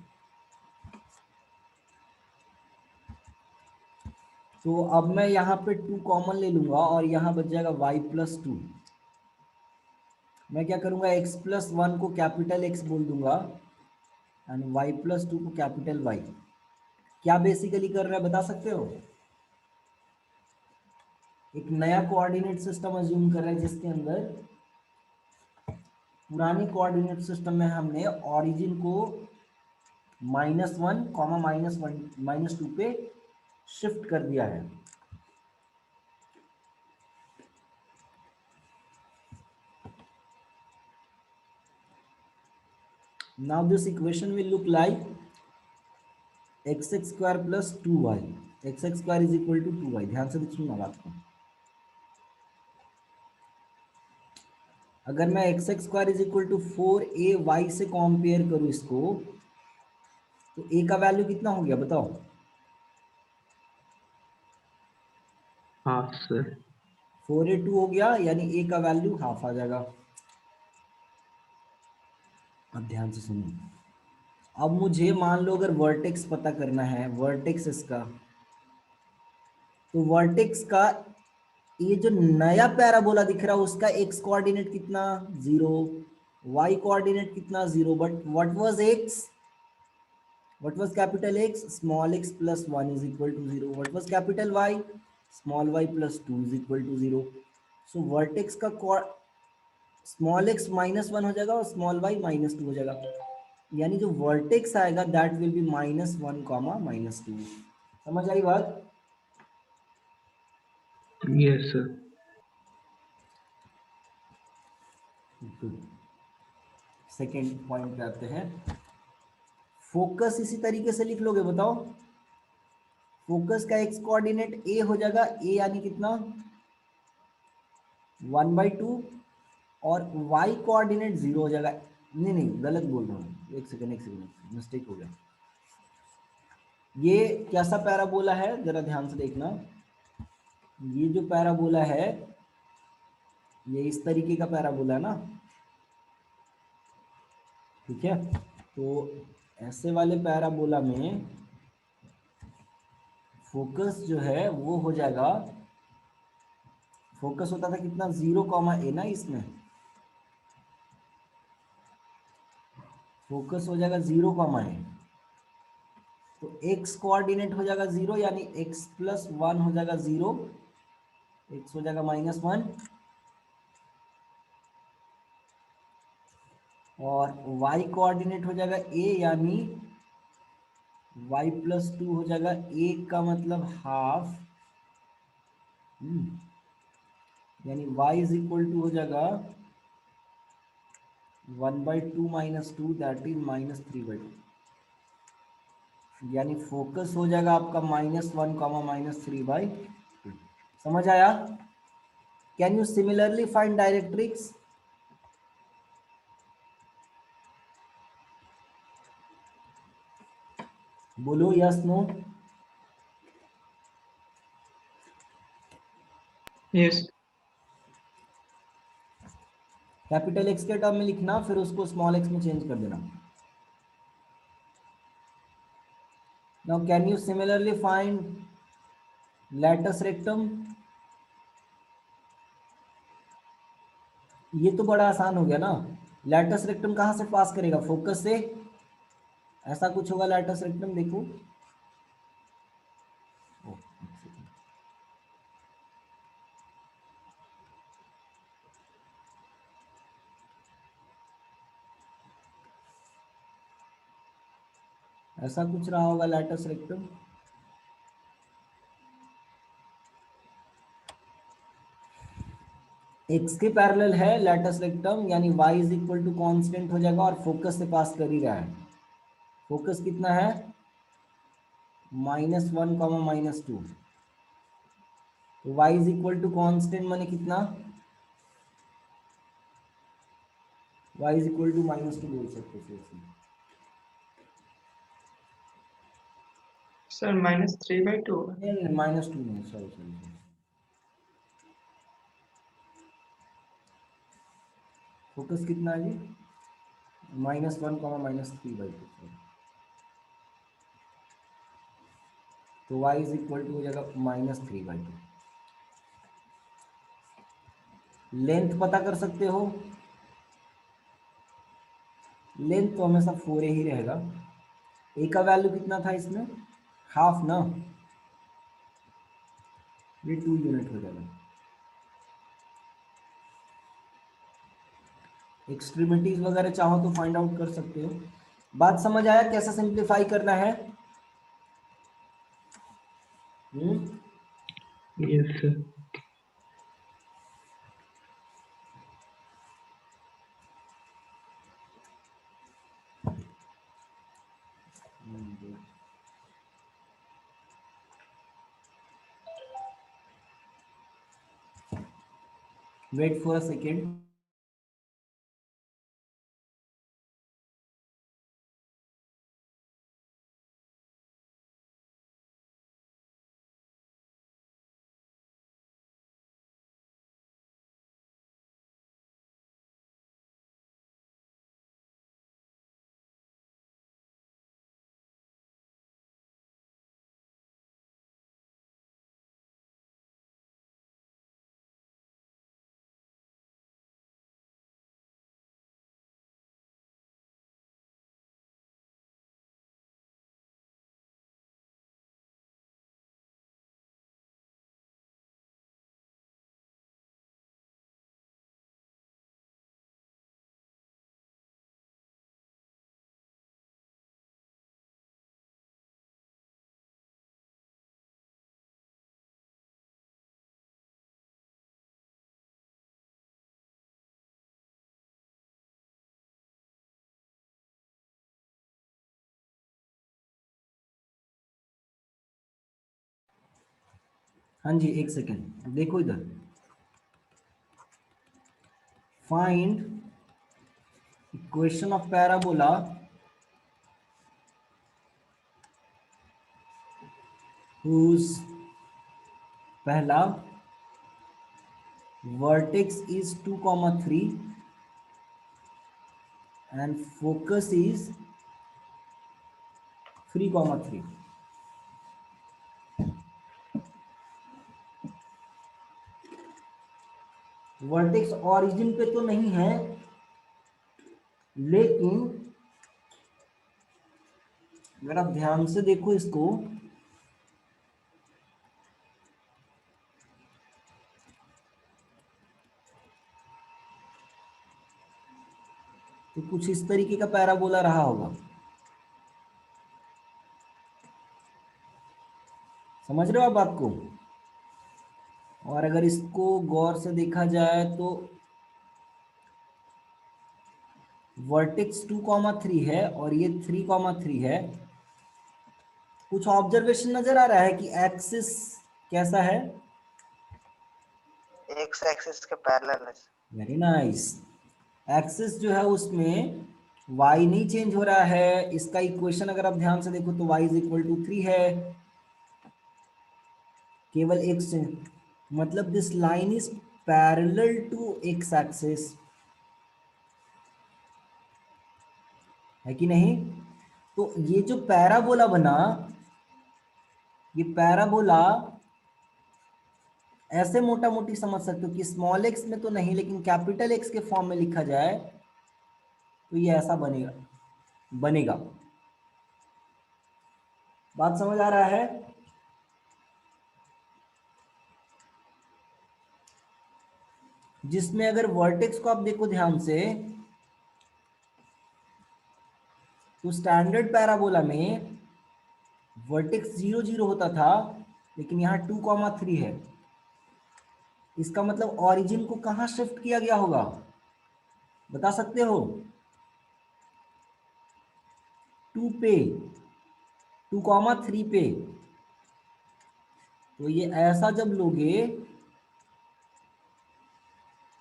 S1: तो अब मैं यहाँ पे 2 कॉमन ले लूंगा और यहाँ बच जाएगा y + 2। मैं क्या करूंगा, x + 1 को कैपिटल X बोल दूंगा एंड y + 2 को कैपिटल Y। क्या बेसिकली कर रहा है बता सकते हो? एक नया कोऑर्डिनेट सिस्टम अज्यूम कर रहे हैं जिसके अंदर पुराने कोऑर्डिनेट सिस्टम में हमने ओरिजिन को -1, -1, -2 पे शिफ्ट कर दिया है। Now this equation will look like x² + 2y, x² = 2y। ध्यान से सुनना बात को। अगर मैं x² = 4ay से कंपेयर करूं इसको, तो a का वैल्यू कितना हो गया बताओ?
S2: Half sir.
S1: 4a2 हो गया, यानी a का वैल्यू हाफ आ जाएगा। अब ध्यान से सुनिए, अब मुझे मान लो अगर वर्टेक्स पता करना है, वर्टेक्स इसका, तो वर्टेक्स का ये जो नया पैराबोला दिख रहा है उसका एक्स कोऑर्डिनेट कितना 0, वाई कोऑर्डिनेट कितना 0, but what was x, what was capital X, small x plus 1 is equal to 0, what was capital Y, small y plus 2 is equal to 0। so vertex का small x minus 1 हो जाएगा और small y minus 2 हो जाएगा, यानी जो vertex आएगा that will be -1 comma -2। समझ आई बात?
S2: Yes, sir.
S1: Good. Second point पे आते हैं। फोकस इसी तरीके से लिख लोगे, बताओ। फोकस का एक्स कोऑर्डिनेट ए हो जाएगा, ए यानी कितना 1/2, और वाई कोऑर्डिनेट 0 हो जाएगा। नहीं नहीं, गलत बोल रहा हूँ, एक सेकंड मिस्टेक हो गया। ये कैसा पैराबोला है जरा ध्यान से देखना। ये जो पैराबोला है ये इस तरीके का पैराबोला है ना, ठीक है। तो ऐसे वाले पैराबोला में फोकस जो है वो हो जाएगा, फोकस होता था कितना 0, a ना, इसमें फोकस हो जाएगा 0, a। तो x कोऑर्डिनेट हो जाएगा 0, यानी x प्लस 1 हो जाएगा 0, x हो जाएगा -1, और y कोऑर्डिनेट हो जाएगा a, यानी y प्लस 2 हो जाएगा, a का मतलब हाफ, यानी y इज इक्वल टू हो जाएगा 1/2 -2 दैट इज -3/2, यानी फोकस हो जाएगा आपका -1, -3/2। समझ आया? Can you similarly find directrix? बोलो yes no.
S5: Yes.
S1: Capital x के टर्म में लिखना, फिर उसको स्मॉल एक्स में चेंज कर देना। Now can you similarly find latus rectum? ये तो बड़ा आसान हो गया ना। लैटस रेक्टम कहाँ से पास करेगा? फोकस से। ऐसा कुछ होगा लैटस रेक्टम, देखो। ऐसा कुछ रहा होगा लैटस रेक्टम। एक्स के पैरेलल है लैटस रेक्टम, यानी y is equal to constant हो जाएगा, और फोकस से पास कर ही रहा है। फोकस कितना है -1, -2, तो y is equal to constant माने कितना, y इज इक्वल टू -2 बोल सकते थे इसमें।
S5: Sir, -3/2.
S1: नहीं नहीं, -2 नहीं, सॉरी। फोकस कितना है जी? -1, -3/2। तो y इज इक्वल टू हो जाएगा -3/2। लेंथ पता कर सकते हो, लेंथ तो हमेशा 4a ही रहेगा। a का वैल्यू कितना था इसमें, हाफ ना, ये 2 यूनिट हो जाएगा। एक्सट्रीमिटीज वगैरह चाहो तो फाइंड आउट कर सकते हो। बात समझ आया कैसे सिंप्लीफाई करना है?
S2: Yes, sir.
S1: Wait for a second. हाँ जी, एक सेकेंड देखो इधर, find equation of parabola whose पहला vertex is 2,3 and focus is 3,3. Vertex origin पे तो नहीं है, लेकिन अगर आप ध्यान से देखो इसको, तो कुछ इस तरीके का पैराबोला रहा होगा। समझ रहे हो आप बात को? और अगर इसको गौर से देखा जाए तो वर्टेक्स 2,3 है और ये 3,3 है। कुछ ऑब्जर्वेशन नजर आ रहा है कि एक्सिस कैसा है?
S4: एक्स एक्सिस के पैरेलल है।
S1: Very nice. एक्सिस जो है उसमें y नहीं चेंज हो रहा है। इसका इक्वेशन अगर आप ध्यान से देखो तो y इज इक्वल टू 3 है, केवल x से, मतलब this line is parallel to x axis, है कि नहीं? तो ये जो पैराबोला बना, ये पैराबोला ऐसे मोटा मोटी समझ सकते हो कि स्मॉल x में तो नहीं, लेकिन कैपिटल X के फॉर्म में लिखा जाए तो ये ऐसा बनेगा, बनेगा। बात समझ आ रहा है? जिसमें अगर वर्टेक्स को आप देखो ध्यान से, तो स्टैंडर्ड पैराबोला में वर्टेक्स 0 0 होता था, लेकिन यहाँ 2,3 है। इसका मतलब ऑरिजिन को कहाँ शिफ्ट किया गया होगा, बता सकते हो? 2 पे, 2,3 पे। तो ये ऐसा जब लोगे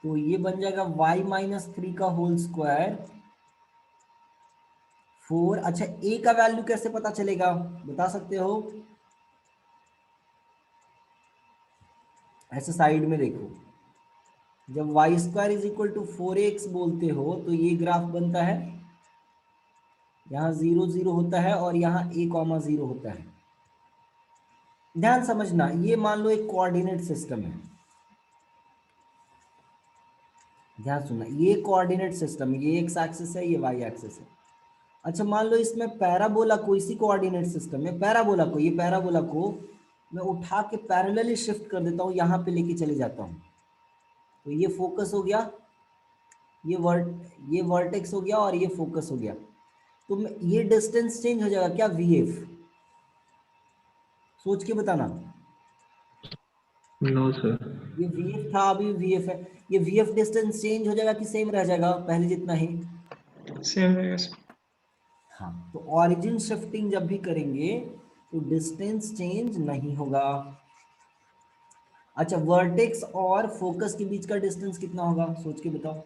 S1: तो ये बन जाएगा y माइनस 3 का होल स्क्वायर 4। अच्छा, a का वैल्यू कैसे पता चलेगा, बता सकते हो? ऐसे साइड में देखो, जब y squared is equal to 4x बोलते हो तो ये ग्राफ बनता है, यहाँ 0 0 होता है और यहाँ a,0 होता है। ध्यान समझना, ये मान लो एक कोऑर्डिनेट सिस्टम है। ध्यान सुनना, ये कोऑर्डिनेट सिस्टम, ये x एक्सिस है, ये y एक्सिस है। अच्छा, मान लो इसमें पैराबोला को, इसी कोऑर्डिनेट सिस्टम में पैराबोला को, ये पैराबोला को मैं उठा के पैरेलली शिफ्ट कर देता हूँ, यहाँ पे लेके चले जाता हूँ, तो ये फोकस हो गया, ये वर्टेक्स हो गया और ये फोकस हो गया। तो ये डिस्टेंस चेंज हो जाएगा क्या, vf? सोच के बताना।
S2: No sir.
S1: ये vf था, अभी vf है। ये vf डिस्टेंस चेंज हो जाएगा कि सेम रह जाएगा पहले जितना ही?
S5: Same रहेगा sir.
S1: हाँ, तो ऑरिजिन शिफ्टिंग जब भी करेंगे तो डिस्टेंस चेंज नहीं होगा। अच्छा, वर्टेक्स और फोकस के बीच का डिस्टेंस कितना होगा, सोच के बताओ।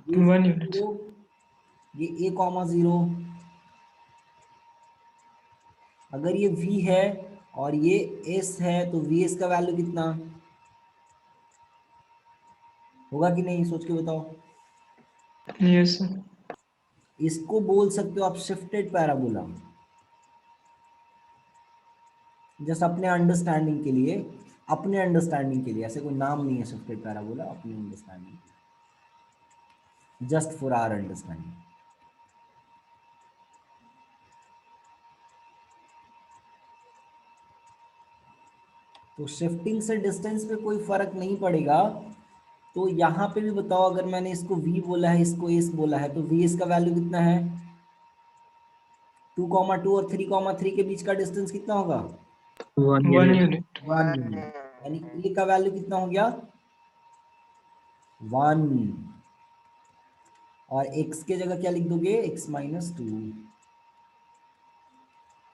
S5: 1 unit.
S1: ये a,0, अगर ये v है और ये s है तो vs का वैल्यू कितना होगा कि नहीं, सोच के बताओ।
S5: Yes sir.
S1: इसको बोल सकते हो आप शिफ्टेड पैराबोला। जस्ट अपने अंडरस्टैंडिंग के लिए, अपने अंडरस्टैंडिंग के लिए, ऐसे कोई नाम नहीं है शिफ्टेड पैराबोला, अपनी understanding, just for our understanding. तो शिफ्टिंग से डिस्टेंस पे कोई फर्क नहीं पड़ेगा। तो यहाँ पे भी बताओ, अगर मैंने इसको v बोला है, इसको s बोला है, तो vs का वैल्यू कितना है? 2,2 और 3,3 के बीच का डिस्टेंस कितना होगा?
S2: 1
S5: 1
S2: unit.
S5: unit.
S1: 1 यूनिट। यानी a का वैल्यू कितना हो गया? 1। और x के जगह क्या लिख दोगे, x माइनस 2।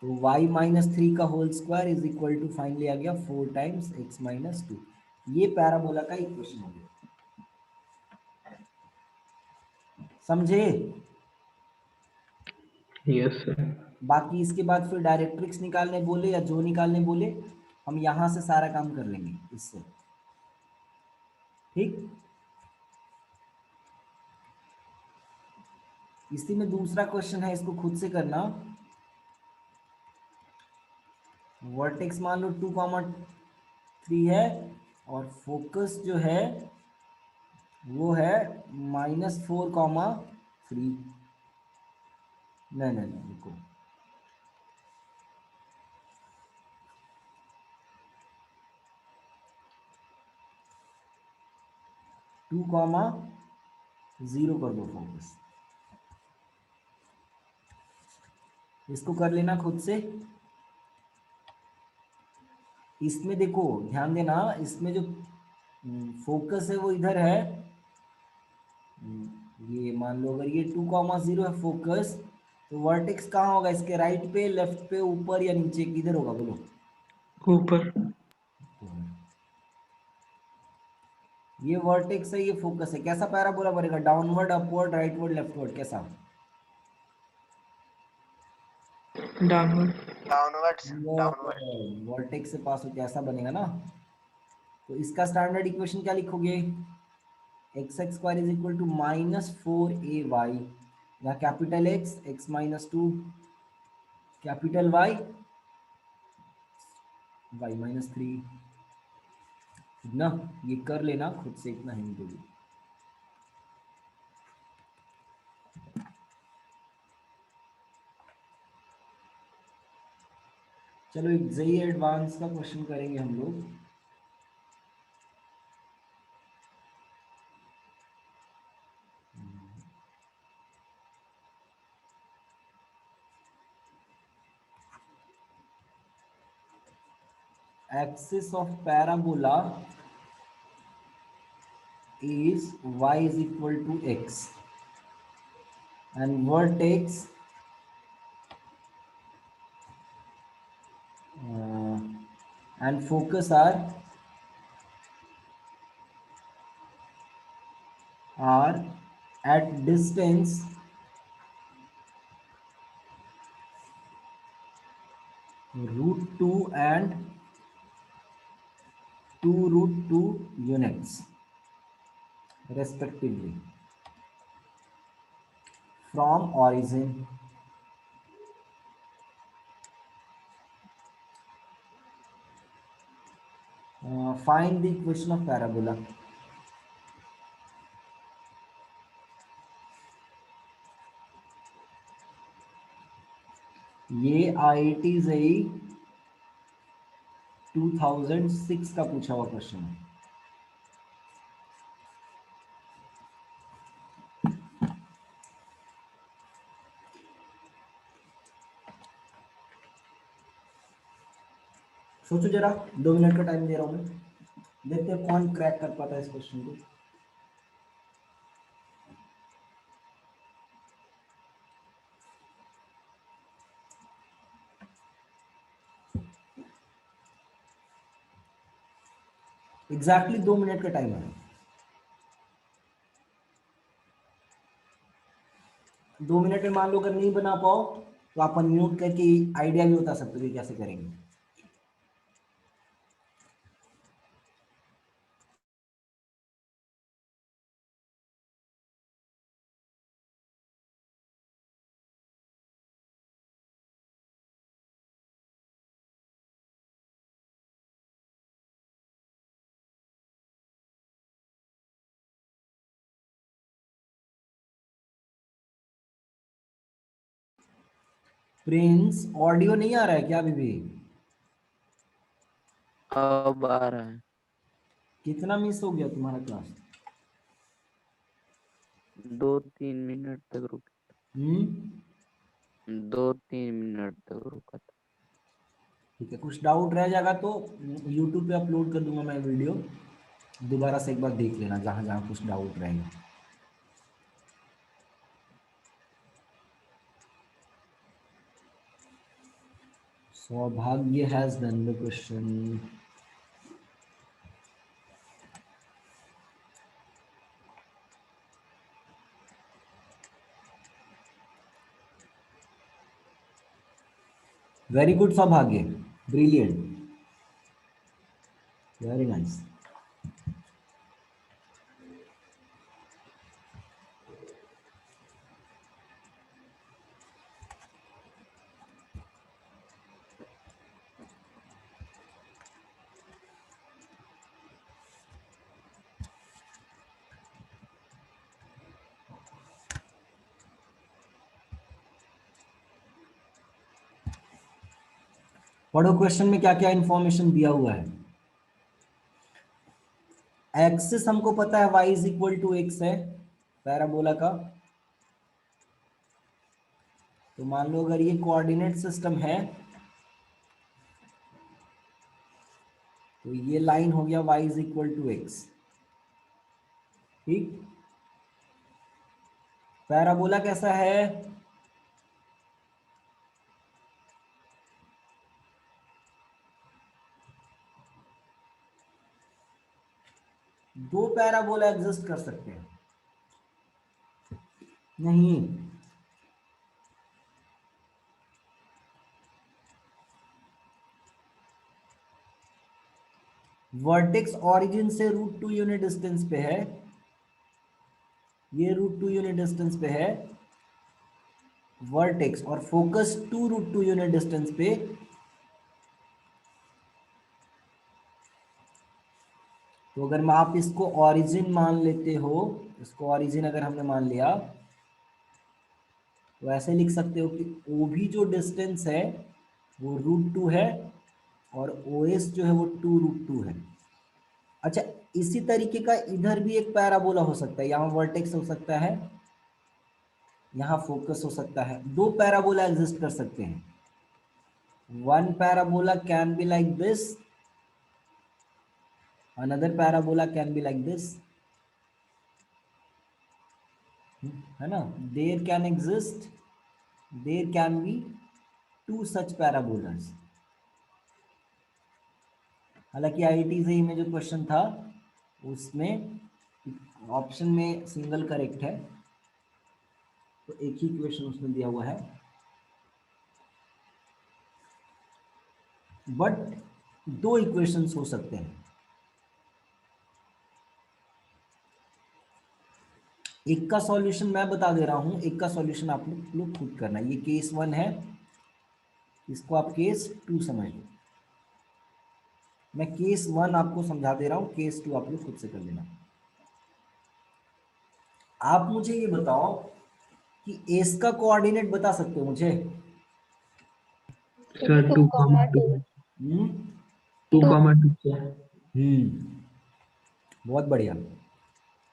S1: तो y माइनस 3 का whole square is equal to finally आ गया 4 टाइम्स x माइनस 2। ये पैराबोला का इक्वेशन हो गया, समझे?
S2: Yes, sir.
S1: बाकी इसके बाद फिर डायरेक्ट्रिक्स निकालने बोले या जो निकालने बोले हम यहां से सारा काम कर लेंगे इससे, ठीक। इसी में दूसरा क्वेश्चन है, इसको खुद से करना। वर्टेक्स मान लो 2,3 है और फोकस जो है वो है -4,3। नहीं रुको, टू कॉमा 0 कर दो फोकस, इसको कर लेना खुद से। इसमें देखो ध्यान देना, इसमें जो फोकस है वो इधर है। ये मान लो अगर ये 2,0 है फोकस, तो वर्टेक्स कहाँ होगा? इसके राइट पे, लेफ्ट पे, ऊपर या नीचे, किधर होगा बोलो?
S5: ऊपर।
S1: ये वर्टेक्स है, ये फोकस है। कैसा पैराबोला बनेगा? डाउनवर्ड, अपवर्ड, राइटवर्ड, लेफ्टवर्ड, कैसा?
S5: डाउनवर्ड।
S4: Downwards, downward.
S1: वर्टेक्स से पास होकर ऐसा बनेगा ना। तो इसका स्टैंडर्ड इक्वेशन क्या लिखोगे? x² is equal to -4ay, या capital X, x minus 2, capital Y, y minus 3 ना। ये कर लेना खुद से, इतना हिंट दोगे। चलो एक जेई एडवांस का क्वेश्चन करेंगे हम लोग। Axis of parabola is y is equal to x and vertex and focus are at distance √2 and 2√2 units respectively from origin. Find the equation of parabola. ये IIT JEE 2006 का पूछा हुआ question है। सोचो जरा, 2 मिनट का टाइम दे रहा हूं मैं, देखते हैं कौन क्रैक कर पाता है इस क्वेश्चन को। एग्जैक्टली 2 मिनट का टाइम है। 2 मिनट में मान लो अगर नहीं बना पाओ तो आप अनम्यूट करके आइडिया भी बता सकते हो कि कैसे करेंगे। प्रिंस, ऑडियो नहीं आ रहा है क्या अभी भी?
S6: अब आ रहा है।
S1: कितना मिस हो गया तुम्हारा क्लास?
S6: 2-3 मिनट तक रुक 2-3 मिनट तक रुका था।
S1: ठीक है, कुछ डाउट रह जाएगा तो यूट्यूब पे अपलोड कर दूंगा मैं वीडियो, दोबारा से एक बार देख लेना जहाँ जहाँ कुछ डाउट रहेगा। सौभाग्य has done the question. Very good, Saubhagya. Brilliant. Very nice. पढ़ो क्वेश्चन में क्या क्या इंफॉर्मेशन दिया हुआ है। एक्सिस हमको पता है y is equal to x है पैराबोला का। तो मान लो अगर ये कोऑर्डिनेट सिस्टम है तो ये लाइन हो गया y is equal to x. ठीक, पैराबोला कैसा है? दो पैराबोला एग्जिस्ट कर सकते हैं? नहीं, वर्टेक्स ऑरिजिन से √2 यूनिट डिस्टेंस पे है, ये √2 यूनिट डिस्टेंस पे है वर्टेक्स, और फोकस 2√2 यूनिट डिस्टेंस पे। तो अगर मैं आप इसको ऑरिजिन मान लेते हो, इसको ऑरिजिन अगर हमने मान लिया तो ऐसे लिख सकते हो कि ओ भी जो डिस्टेंस है वो √2 है और OS जो है वो 2√2 है। अच्छा, इसी तरीके का इधर भी एक पैराबोला हो सकता है, यहाँ वर्टेक्स हो सकता है, यहाँ फोकस हो सकता है। दो पैराबोला एग्जिस्ट कर सकते हैं। One parabola can be like this, another parabola can be like this, है ना? there can be two such parabolas। हालांकि IIT जेईई में जो क्वेश्चन था उसमें ऑप्शन में सिंगल करेक्ट है, तो एक ही क्वेश्चन उसमें दिया हुआ है, बट दो इक्वेशंस हो सकते हैं। एक का सॉल्यूशन मैं बता दे रहा हूं, एक का सॉल्यूशन आप लोग खुद करना। ये केस 1 है, इसको आप केस 2 समझ लो। मैं केस 1 आपको समझा दे रहा हूं, केस 2 आप लोग खुद से कर लेना। आप मुझे ये बताओ कि एस का कोऑर्डिनेट बता सकते हो मुझे?
S2: सर 2,2
S1: हम्म
S2: 2,2
S1: बहुत बढ़िया।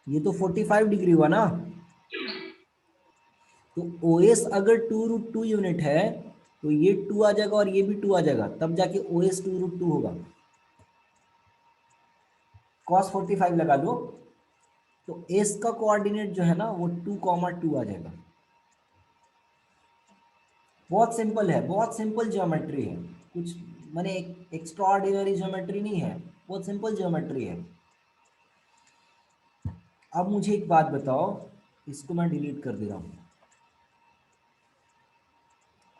S1: ये तो 45 डिग्री हुआ ना। तो OS अगर 2√2 यूनिट है तो ये 2 आ जाएगा और ये भी 2 आ जाएगा, तब जाके OS 2√2 होगा। cos 45 लगा लो तो S का कोऑर्डिनेट जो है ना वो 2,2 आ जाएगा। बहुत सिंपल है, बहुत सिंपल ज्योमेट्री है, कुछ माने एक्स्ट्रा ऑर्डिनरी ज्योमेट्री नहीं है, बहुत सिंपल ज्योमेट्री है। अब मुझे एक बात बताओ, इसको मैं डिलीट कर दे रहा हूं,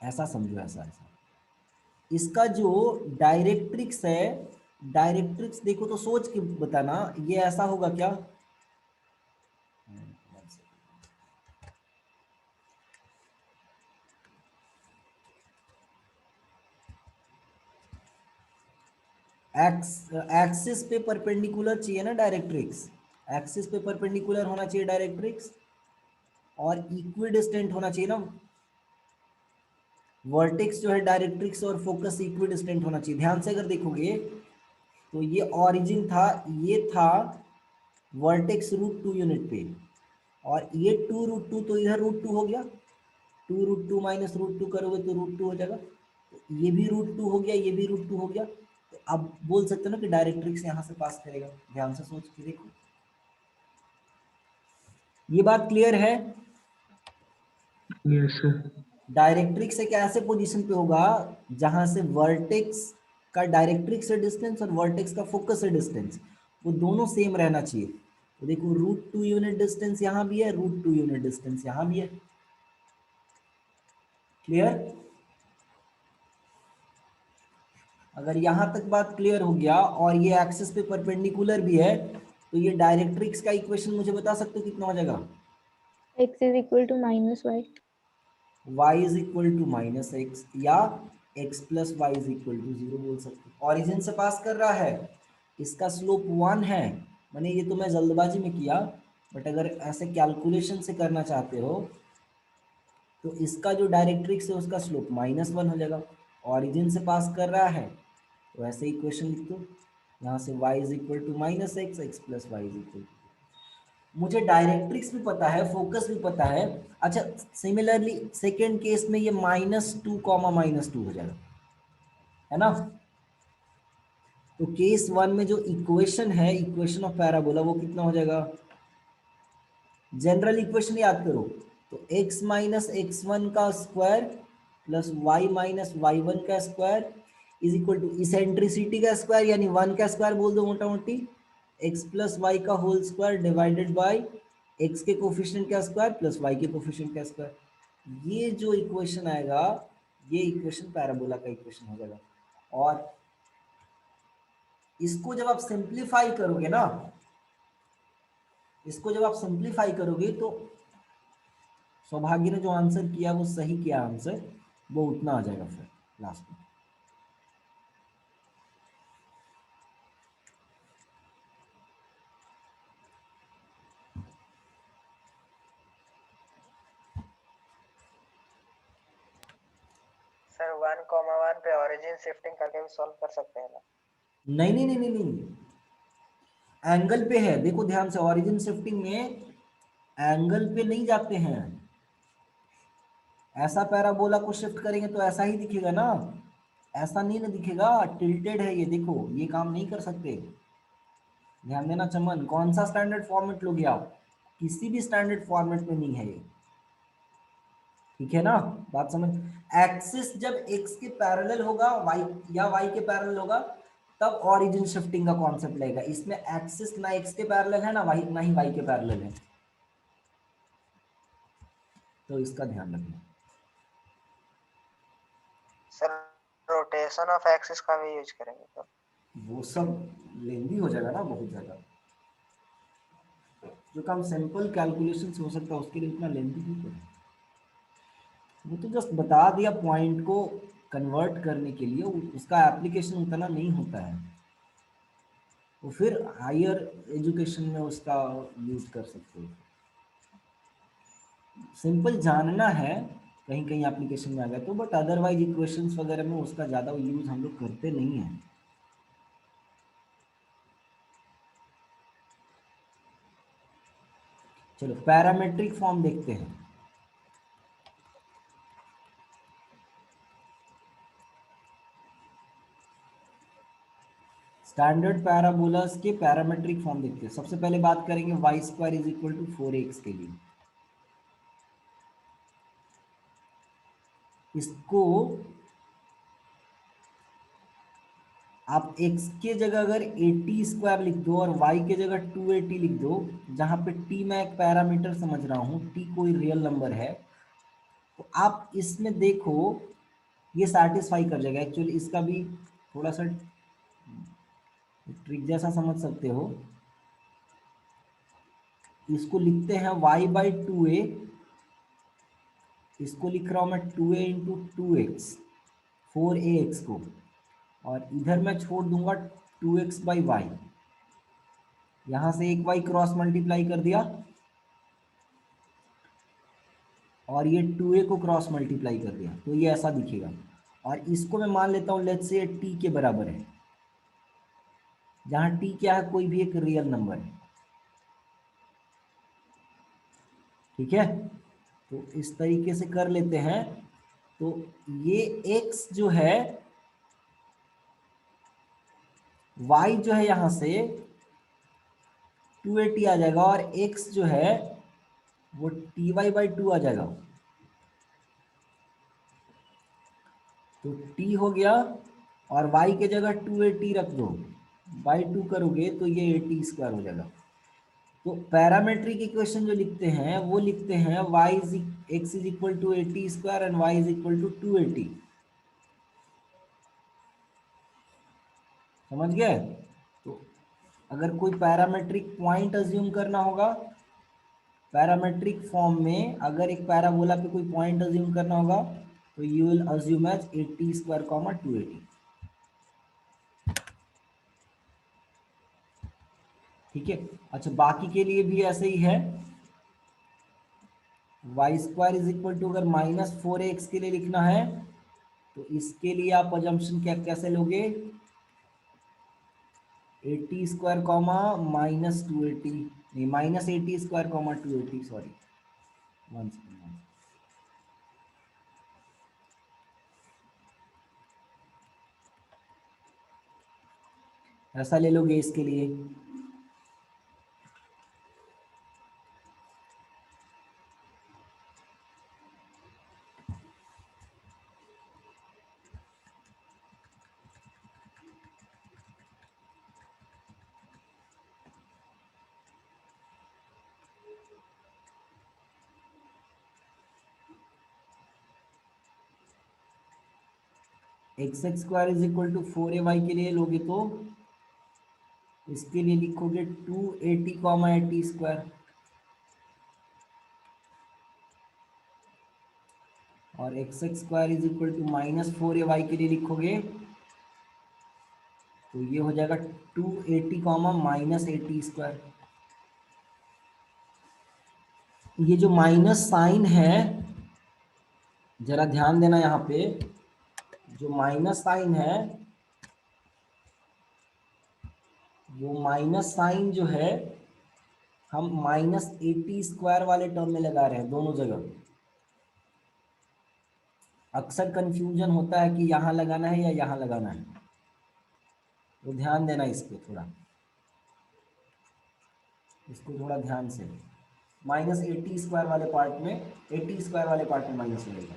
S1: ऐसा समझो, ऐसा ऐसा। इसका जो डायरेक्ट्रिक्स है, डायरेक्ट्रिक्स देखो तो सोच के बताना, ये ऐसा होगा क्या? एक्सिस पे परपेंडिकुलर चाहिए ना डायरेक्ट्रिक्स, एक्सिस पे परपेंडिकुलर होना चाहिए डायरेक्ट्रिक्स, और इक्विडिस्टेंट होना चाहिए ना। वर्टेक्स जो है डायरेक्ट्रिक्स और फोकस इक्विडिस्टेंट होना चाहिए। ध्यान से अगर देखोगे तो ये ओरिजिन था, ये था वर्टेक्स √2 यूनिट पे, और ये 2√2, तो इधर √2 हो गया, 2√2 माइनस √2 करोगे तो √2 हो जाएगा। तो ये भी √2 हो गया, ये भी √2 हो गया। तो अब बोल सकते हो ना कि डायरेक्ट्रिक्स यहां से पास करेगा। ध्यान से सोच के देखो, ये बात क्लियर है?
S2: Yes sir.
S1: डायरेक्ट्रिक्स एक ऐसे पोजीशन पे होगा जहां से वर्टेक्स का डायरेक्ट्रिक्स से डिस्टेंस और वर्टेक्स का फोकस से डिस्टेंस वो दोनों सेम रहना चाहिए। तो देखो √2 यूनिट डिस्टेंस यहाँ भी है, √2 यूनिट डिस्टेंस यहाँ भी है। क्लियर? अगर यहां तक बात क्लियर हो गया और ये एक्सिस पे परपेंडिकुलर भी है तो ये डायरेक्ट्रिक्स का इक्वेशन मुझे बता सकते हो कितना हो जाएगा?
S3: x is equal to minus y.
S1: y is equal to minus x या x plus y is equal to 0 बोल सकते हो। ऑरिजिन से पास कर रहा है, इसका स्लोप 1 है। मैंने ये तो मैं जल्दबाजी में किया, बट अगर ऐसे कैलकुलेशन से करना चाहते हो तो इसका जो डायरेक्ट्रिक्स है उसका स्लोप -1 हो जाएगा। ऑरिजिन से पास कर रहा है तो ऐसे इक्वेशन लिख दो, यहाँ से y is equal to minus x, x plus y is equal to. मुझे डायरेक्ट्रिक्स भी पता है, फोकस भी पता है। अच्छा, सिमिलरली सेकेंड केस में ये -2 -2 हो जाएगा, है ना? तो केस 1 में जो इक्वेशन है, इक्वेशन ऑफ पैराबोला, वो कितना हो जाएगा? जनरल इक्वेशन याद करो, तो x माइनस x1 का square plus y minus y1 का squared is equal to eccentricity का स्क्वायर यानी 1 का स्क्वायर बोल दो मोटा मोटी, x प्लस वाई का whole square divided by x के कोफिशिएंट का स्क्वायर प्लस y के कोफिशिएंट का स्क्वायर। ये जो इक्वेशन आएगा ये इक्वेशन पैराबोला का इक्वेशन हो जाएगा। और इसको जब आप सिंप्लीफाई करोगे ना, इसको जब आप सिंप्लीफाई करोगे तो सौभाग्य ने जो आंसर किया वो सही किया आंसर, वो उतना आ जाएगा फिर लास्ट में।
S4: सर 1,1 पे ओरिजिन शिफ्टिंग करके भी सॉल्व कर सकते हैं ना?
S1: नहीं नहीं नहीं नहीं नहीं, एंगल पे है। देखो ध्यान से, ओरिजिन शिफ्टिंग में एंगल पे नहीं जाते हैं। ऐसा पैराबोला को शिफ्ट करेंगे तो ऐसा ही दिखेगा ना, ऐसा नहीं ना दिखेगा, टिल्टेड है ये। देखो ये काम नहीं कर सकते। ध्यान देना चमन, कौन सा स्टैंडर्ड फॉर्मेट लोगे आप? किसी भी स्टैंडर्ड फॉर्मेट में नहीं है ये, ठीक है ना? बात समझ। एक्सिस जब एक्स के पैरेलल होगा, वाई या वाई के पैरेलल होगा, तब ओरिजिन शिफ्टिंग का कॉन्सेप्ट लगेगा। इसमें एक्सिस ना एक्स के पैरेलल है ना ही वाई के पैरेलल है, तो इसका ध्यान रखना।
S4: सर रोटेशन ऑफ एक्सिस का भी यूज करेंगे तो
S1: वो सब लेंदी हो जाएगा ना बहुत ज्यादा। जो काम सिंपल कैलकुलेशन से हो सकता है उसके लिए इतना लेंदी नहीं करें। वो तो जस्ट बता दिया पॉइंट को कन्वर्ट करने के लिए, उसका एप्लीकेशन उतना नहीं होता है। वो फिर हायर एजुकेशन में उसका यूज कर सकते हो। सिंपल जानना है, कहीं कहीं एप्लीकेशन में आ गया तो, बट अदरवाइज इक्वेशंस वगैरह में उसका ज़्यादा यूज हम लोग करते नहीं हैं। चलो पैरामेट्रिक फॉर्म देखते हैं। स्टैंडर्ड पैराबोलास के पैरामेट्रिक फॉर्म देखते हैं। सबसे पहले बात करेंगे y squared is equal to 4x के लिए। इसको आप x के जगह अगर 80 स्क्वायर लिख दो और y के जगह 280 लिख दो, जहां पे t मैं एक पैरामीटर समझ रहा हूं, t कोई रियल नंबर है, तो आप इसमें देखो ये सेटिस्फाई कर जाएगा। एक्चुअली इसका भी थोड़ा सा ट्रिक जैसा समझ सकते हो। इसको लिखते हैं y/2a, इसको लिख रहा हूं मैं 2a इंटू 2x, 4ax को, और इधर मैं छोड़ दूंगा 2x/y। यहां से एक y क्रॉस मल्टीप्लाई कर दिया और ये 2a को क्रॉस मल्टीप्लाई कर दिया, तो ये ऐसा दिखेगा। और इसको मैं मान लेता हूं लेट्स से t के बराबर है, जहां t क्या है, कोई भी एक रियल नंबर है, ठीक है? तो इस तरीके से कर लेते हैं। तो ये x जो है, y जो है यहां से 280 आ जाएगा और x जो है वो ty/2 आ जाएगा। तो t हो गया और y के जगह 2at रख दो, बाई 2 करोगे तो ये at² हो जाएगा। तो पैरामेट्रिक इक्वेशन जो लिखते हैं वो लिखते हैं x is equal to at² and y is equal to 2at। समझ गए? तो अगर कोई पैरामेट्रिक पॉइंट अज्यूम करना होगा, पैरामेट्रिक फॉर्म में अगर एक पैराबोला पे कोई पॉइंट अज्यूम करना होगा तो you will assume as at², 2at। ठीक है। अच्छा, बाकी के लिए भी ऐसे ही है। y² इज इक्वल टू, अगर -4ax के लिए लिखना है तो इसके लिए आप अजम्पशन क्या कैसे लोगे? at² कॉमा -2at, नहीं -at² comma 2at, sorry, one second. ऐसा ले लोगे इसके लिए। x² is equal to 4ay के लिए लोगे तो इसके लिए लिखोगे 2at कॉमा at², और x² is equal to -4ay के लिए लिखोगे तो ये हो जाएगा 2at कॉमा -at²। ये जो माइनस साइन है, जरा ध्यान देना, यहाँ पे जो माइनस साइन है, वो माइनस साइन जो है हम -at² वाले टर्म में लगा रहे हैं दोनों जगह। अक्सर कंफ्यूजन होता है कि यहाँ लगाना है या यहाँ लगाना है, तो ध्यान देना इस पे थोड़ा, इसको थोड़ा ध्यान से। -at² वाले पार्ट में, at² वाले पार्ट में माइनस लगेगा।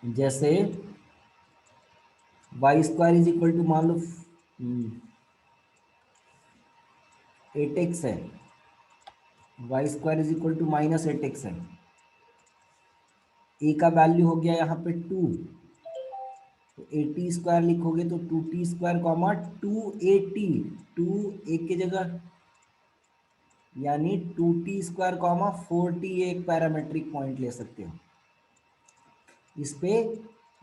S1: जैसे y² इज इक्वल टू, मान लो 8x है, y² is equal to -8x है, a का वैल्यू हो गया यहाँ पे 2, तो at² लिखोगे तो 2t² कॉमा 2at, 2 की जगह, यानी 2t² कॉमा 4t एक पैरामेट्रिक पॉइंट ले सकते हो। इस पे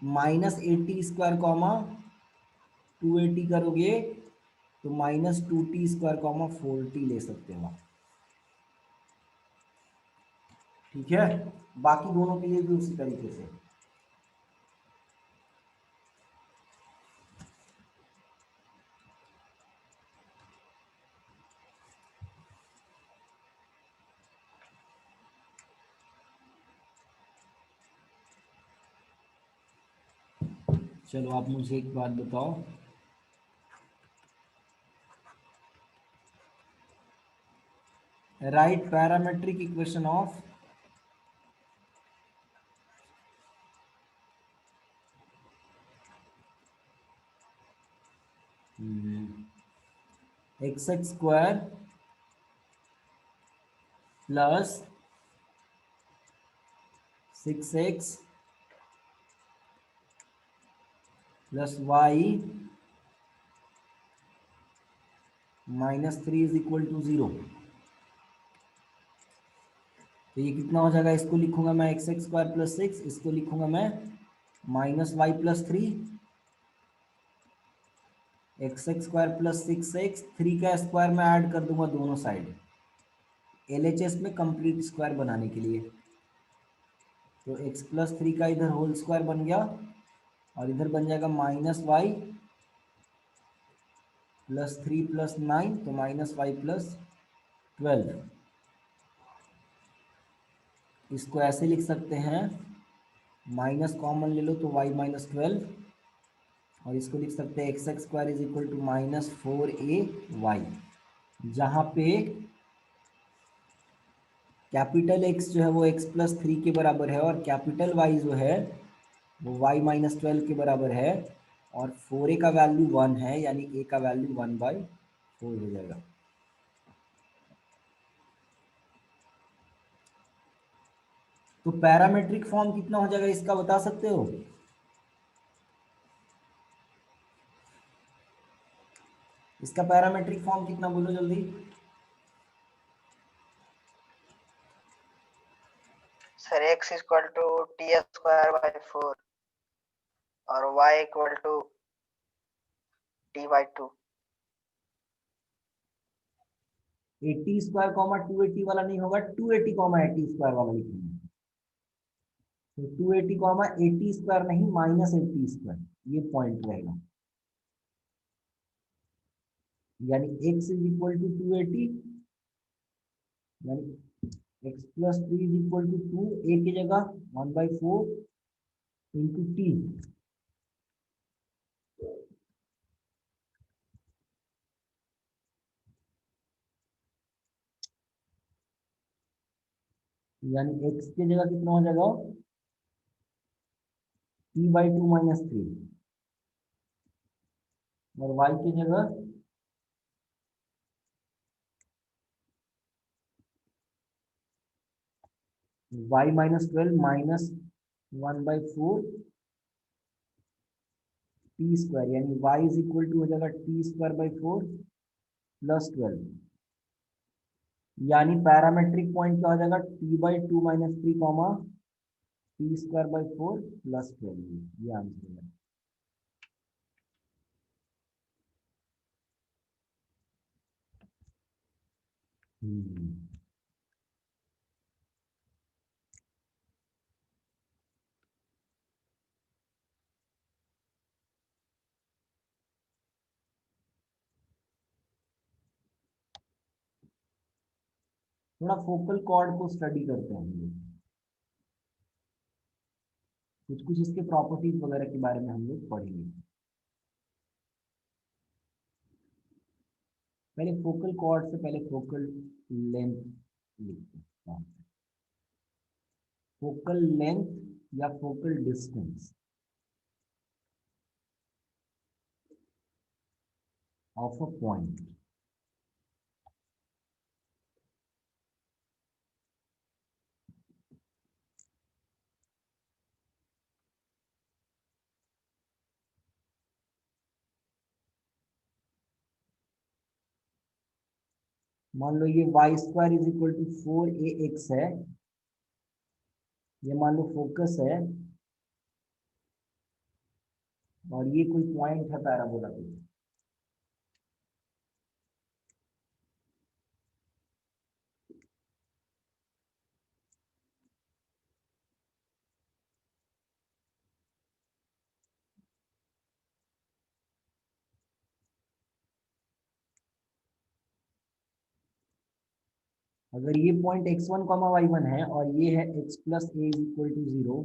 S1: -at² कॉमा 2at करोगे तो -2t² कॉमा 4t ले सकते हो। ठीक है, बाकी दोनों के लिए भी उसी तरीके से। चलो आप मुझे एक बात बताओ, write parametric equation of x² plus 6x plus y -3 is equal to 0। तो ये कितना हो जाएगा? इसको लिखूंगा मैं x² प्लस 6, इसको लिखूंगा मैं -y plus 3, x² plus 6x, 3 का स्क्वायर में ऐड कर दूंगा दोनों साइड LHS में कंप्लीट स्क्वायर बनाने के लिए। तो x प्लस 3 का इधर होल स्क्वायर बन गया और इधर बन जाएगा -y प्लस 3 प्लस 9, तो -y प्लस 12। इसको ऐसे लिख सकते हैं, माइनस कॉमन ले लो तो y माइनस 12, और इसको लिख सकते हैं x² is equal to -4ay। जहां पे कैपिटल एक्स जो है वो एक्स प्लस 3 के बराबर है और कैपिटल वाई जो है वो वाई माइनस 12 के बराबर है, और 4a का वैल्यू 1 है, यानी a का वैल्यू 1/4 हो जाएगा। तो पैरामेट्रिक फॉर्म कितना हो जाएगा इसका बता सकते हो? इसका पैरामेट्रिक फॉर्म कितना, बोलो जल्दी।
S4: Sir x equal to t squared by 4 और y equal to t by 2।
S1: 80 squared comma 280 वाला नहीं होगा, 280 कॉमा 80 स्क्वायर वाला लिखेंगे। तो 280 कॉमा 80 स्क्वायर नहीं, माइनस 80 स्क्वायर, ये पॉइंट रहेगा। यानी x इज इक्वल टू 280, यानी x plus 3 is equal to 2, a की जगह 1/4 इंटू टी। यानी x की जगह कितना हो जाएगा, t/2 माइनस 3, और y की जगह y minus 12 minus 1/4 T square, यानी y इज इक्वल टू हो जाएगा टी स्क्वायर बाई 4 प्लस 12। यानी पैरामेट्रिक पॉइंट क्या हो जाएगा, t/2 minus 3 comma T squared by 4 plus 12। ये आंसर है। थोड़ा फोकल कॉर्ड को स्टडी करते हैं हम लोग, कुछ कुछ इसके प्रॉपर्टीज वगैरह के बारे में हम लोग पढ़ेंगे। पहले फोकल कॉर्ड से पहले फोकल लेंथ लिखते हैं। फोकल लेंथ या focal distance of a point. मान लो ये y squared is equal to 4ax है, ये मान लो फोकस है, और ये कोई पॉइंट है पैराबोला पे। अगर ये पॉइंट x1 कॉमा y1 है और ये है x plus a is equal to 0,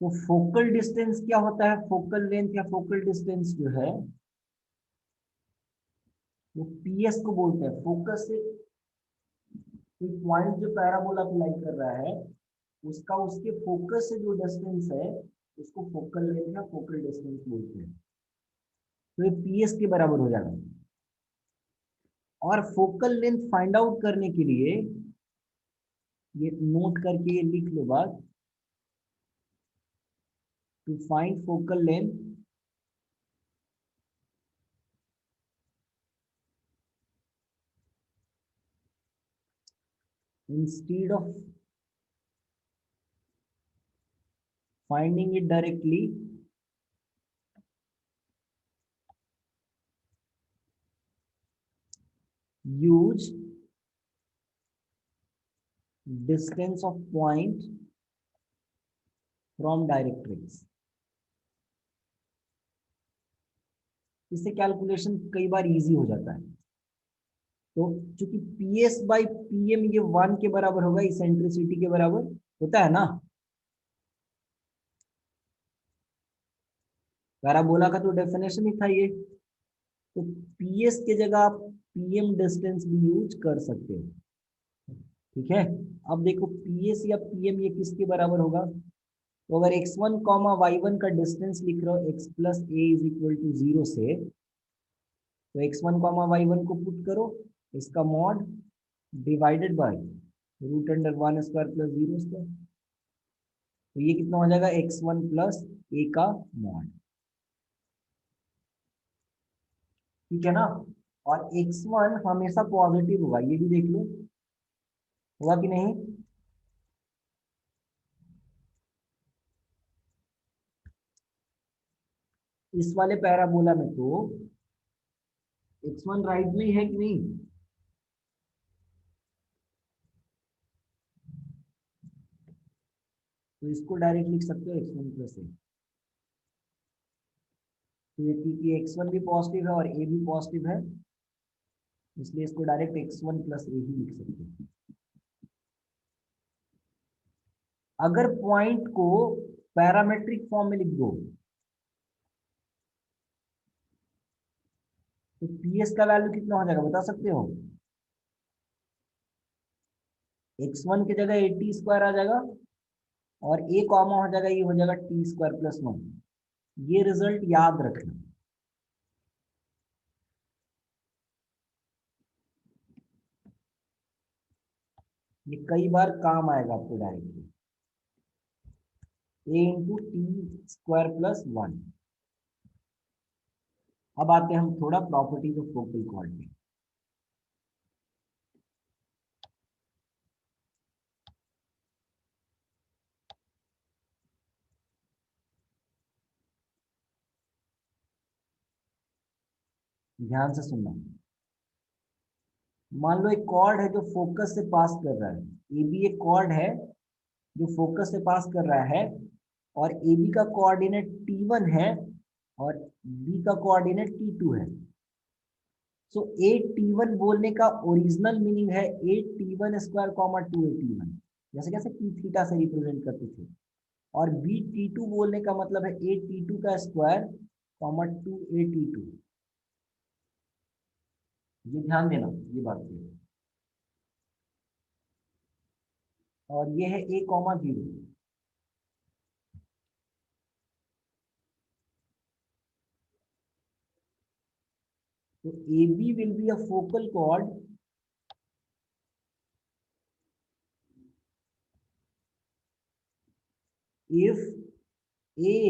S1: तो फोकल डिस्टेंस क्या होता है, फोकल लेंथ या फोकल डिस्टेंस जो है वो पीएस को बोलते हैं। फोकस से कोई पॉइंट जो पैराबोला को लाइक कर रहा है, उसका उसके फोकस से जो डिस्टेंस है उसको फोकल लेंथ या फोकल डिस्टेंस बोलते हैं। तो ये पीएस के बराबर हो जाएगा। और फोकल लेंथ फाइंड आउट करने के लिए ये नोट करके ये लिख लो बात, to find focal length instead of finding it directly, use distance of point from directrix. इससे कैलकुलेशन कई बार इजी हो जाता है। तो चूंकि PS बाई PM ये 1 के बराबर होगा, इसेंट्रिसिटी के बराबर होता है ना। पैराबोला का तो डेफिनेशन ही था ये, तो पीएस के जगह आप पीएम डिस्टेंस भी यूज कर सकते हो, ठीक है। अब देखो पीएस या पीएम ये किसके बराबर होगा, तो अगर x1 कॉमा y1 का डिस्टेंस लिख रहे हो x plus a is equal to 0 से, तो x1 कॉमा y1 को पुट करो, इसका mod divided by root under 1 squared plus 0 squared, तो ये कितना हो जाएगा x1 प्लस ए का मॉड, ठीक है ना। और x1 हमेशा पॉजिटिव होगा, ये भी देख लो, होगा कि नहीं। इस वाले पैराबोला में तो x1 राइट में ही है कि नहीं, तो इसको डायरेक्ट लिख सकते हो x1 प्लस ए, तो ये क्योंकि x1 भी पॉजिटिव है और a भी पॉजिटिव है, इसलिए इसको डायरेक्ट x1 प्लस ए ही लिख सकते हैं। अगर पॉइंट को पैरामेट्रिक फॉर्म में लिख दो तो पीएस का वैल्यू कितना हो जाएगा बता सकते हो, x1 की जगह 80 स्क्वायर आ जाएगा और a कॉमा हो जाएगा, ये हो जाएगा टी स्क्वायर प्लस 1। ये रिजल्ट याद रखना, ये कई बार काम आएगा आपको directly, a into t square plus 1। अब आते हैं हम थोड़ा प्रॉपर्टीज ऑफ फोकल कॉर्ड में। ध्यान से सुनना, मान लो एक कॉर्ड है जो फोकस से पास कर रहा है, ए बी एक कॉर्ड है जो फोकस से पास कर रहा है, और ए बी का कोऑर्डिनेट T1 है और बी का कोऑर्डिनेट T2 है। सो ए T1 बोलने का ओरिजिनल मीनिंग है ए T1 square comma 2a T1, जैसे कैसे P थीटा से रिप्रेजेंट करते थे, और बी T2 बोलने का मतलब है ए T2 का स्क्वायर कॉमा 2a T2। ये ध्यान देना, ये बात है। और ये है a कॉमा 0, तो AB will be a focal chord if A,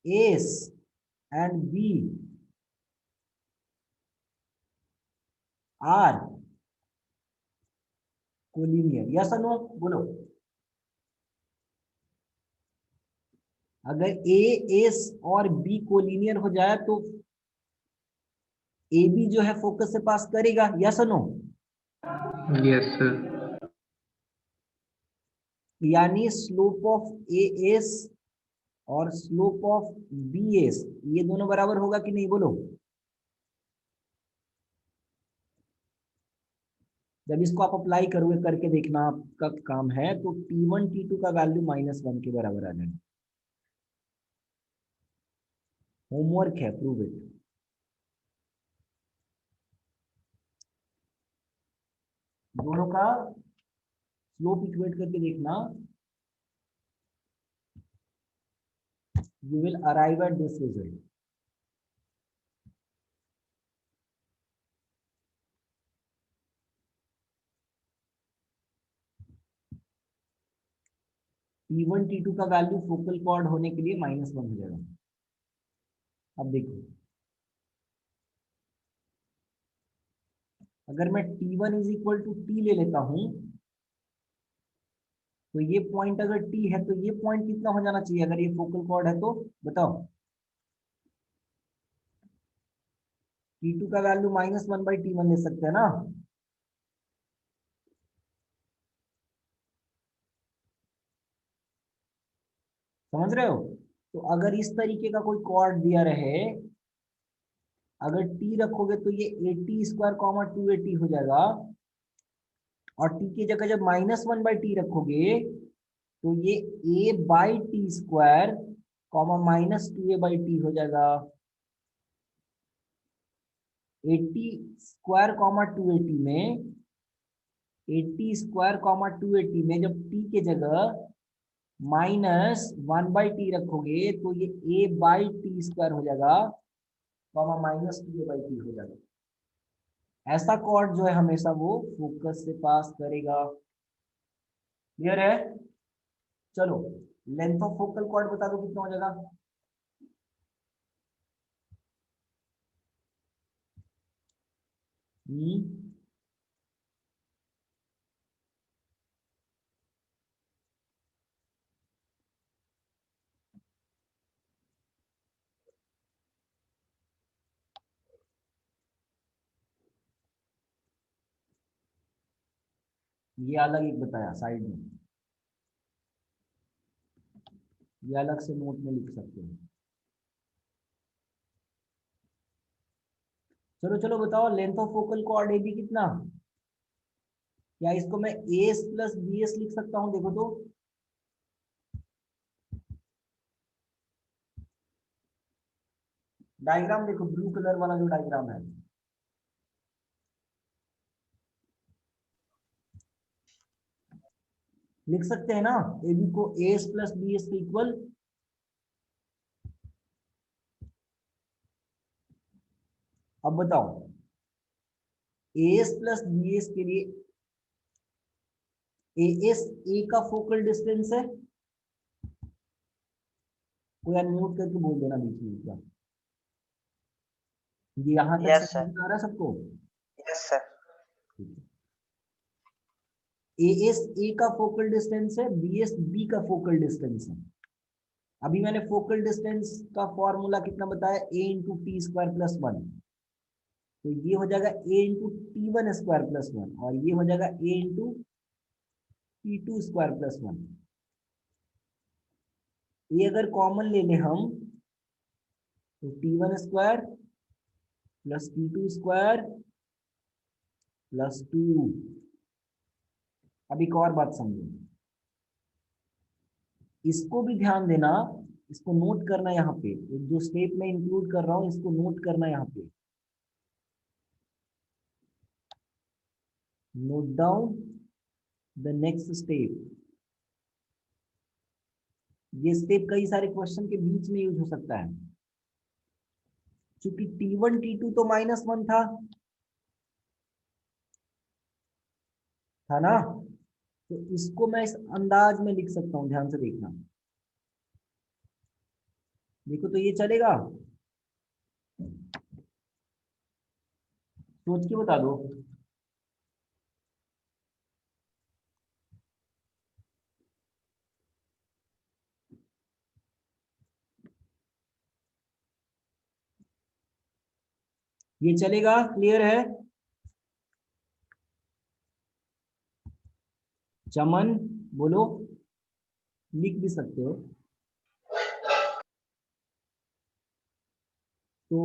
S1: S and B are collinear। yes or no बोलो, अगर A, S और B कोलिनियर हो जाए तो AB जो है फोकस से पास करेगा, yes or no।
S2: Yes, sir.
S1: यानी स्लोप ऑफ AS और स्लोप ऑफ BS ये दोनों बराबर होगा कि नहीं बोलो। जब इसको आप अप्लाई करोगे, करके देखना आपका काम है, तो T1 T2 का वैल्यू -1 के बराबर आ जाएगा। होमवर्क है, प्रूव इट। दोनों का स्लोप इक्वेट करके देखना, you will arrive at this result। T1 T2 का वैल्यू फोकल कॉर्ड होने के लिए -1 हो जाएगा। अब देखो, अगर मैं T1 is equal to T ले लेता हूं, तो ये पॉइंट अगर T है तो ये पॉइंट कितना हो जाना चाहिए अगर ये फोकल कॉर्ड है, तो बताओ। T2 का वैल्यू -1/T1 ले सकते हैं ना। समझ रहे हो। तो अगर इस तरीके का कोई कॉर्ड दिया रहे, अगर T रखोगे तो ये 80 स्क्वायर कॉमा 280 हो जाएगा, और T की जगह जब -1/T रखोगे तो ये a/T स्क्वायर कॉमा -2a/T हो जाएगा। 80 स्क्वायर कॉमा 280 में 80 स्क्वायर कॉमा 280 में जब t के जगह -1/t रखोगे तो ये a/t स्क्वायर हो जाएगा, कॉमा -2a/t हो जाएगा। ऐसा कॉर्ड जो है हमेशा वो फोकस से पास करेगा। क्लियर है? चलो लेंथ ऑफ फोकल कॉर्ड बता दो कितना हो जाएगा। ये अलग एक बताया साइड में, ये अलग से नोट में लिख सकते हैं। चलो चलो बताओ length of focal chord A B कितना। क्या इसको मैं एस प्लस बी एस लिख सकता हूं? देखो तो डायग्राम देखो, ब्लू कलर वाला जो डायग्राम है, लिख सकते हैं ना ए बी को एस प्लस बी एस के इक्वल। अब बताओ एस प्लस बी एस के लिए ए एस ए का फोकल डिस्टेंस है। कोई अनम्यूट करके बोल देना बीच में क्या। ये यहां तक
S4: यस सर,
S1: समझ में आ रहा है सबको?
S4: Yes sir,
S1: a s a का फोकल डिस्टेंस है, बी एस बी का फोकल डिस्टेंस है। अभी मैंने फोकल डिस्टेंस का फॉर्मूला कितना बताया, a into t square plus 1। तो ये हो जाएगा a into t one square plus 1 और ये हो जाएगा a into t two square plus 1। ये अगर कॉमन ले लें हम तो t one square plus t two square plus 2। अब एक और बात समझो, इसको भी ध्यान देना, इसको नोट करना यहाँ पे, जो स्टेप में इंक्लूड कर रहा हूं इसको नोट करना यहाँ पे। Note down the next step. ये स्टेप कई सारे क्वेश्चन के बीच में यूज हो सकता है। क्योंकि T1 T2 तो -1 था ना, तो इसको मैं इस अंदाज में लिख सकता हूं, ध्यान से देखना। देखो तो ये चलेगा, सोच के बता दो। ये चलेगा? क्लियर है? चमन बोलो, लिख भी सकते हो। तो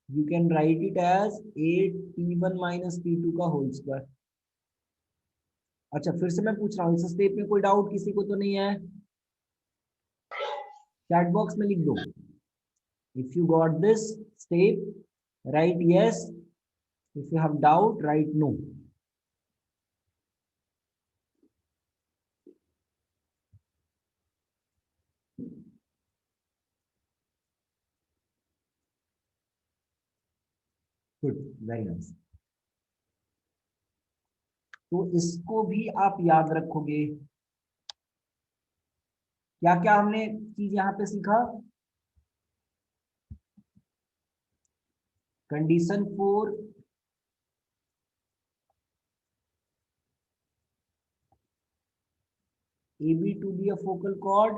S1: you can write it as 8t1 minus t2 का होल स्क्वायर। अच्छा फिर से मैं पूछ रहा हूँ, इस स्टेप में कोई डाउट किसी को तो नहीं है? चैट बॉक्स में लिख दो, if you got this step right yes, if you have doubt right no. Good, very nice. तो इसको भी आप याद रखोगे। क्या क्या हमने चीज यहाँ पे सीखा? Condition for AB to be a focal chord,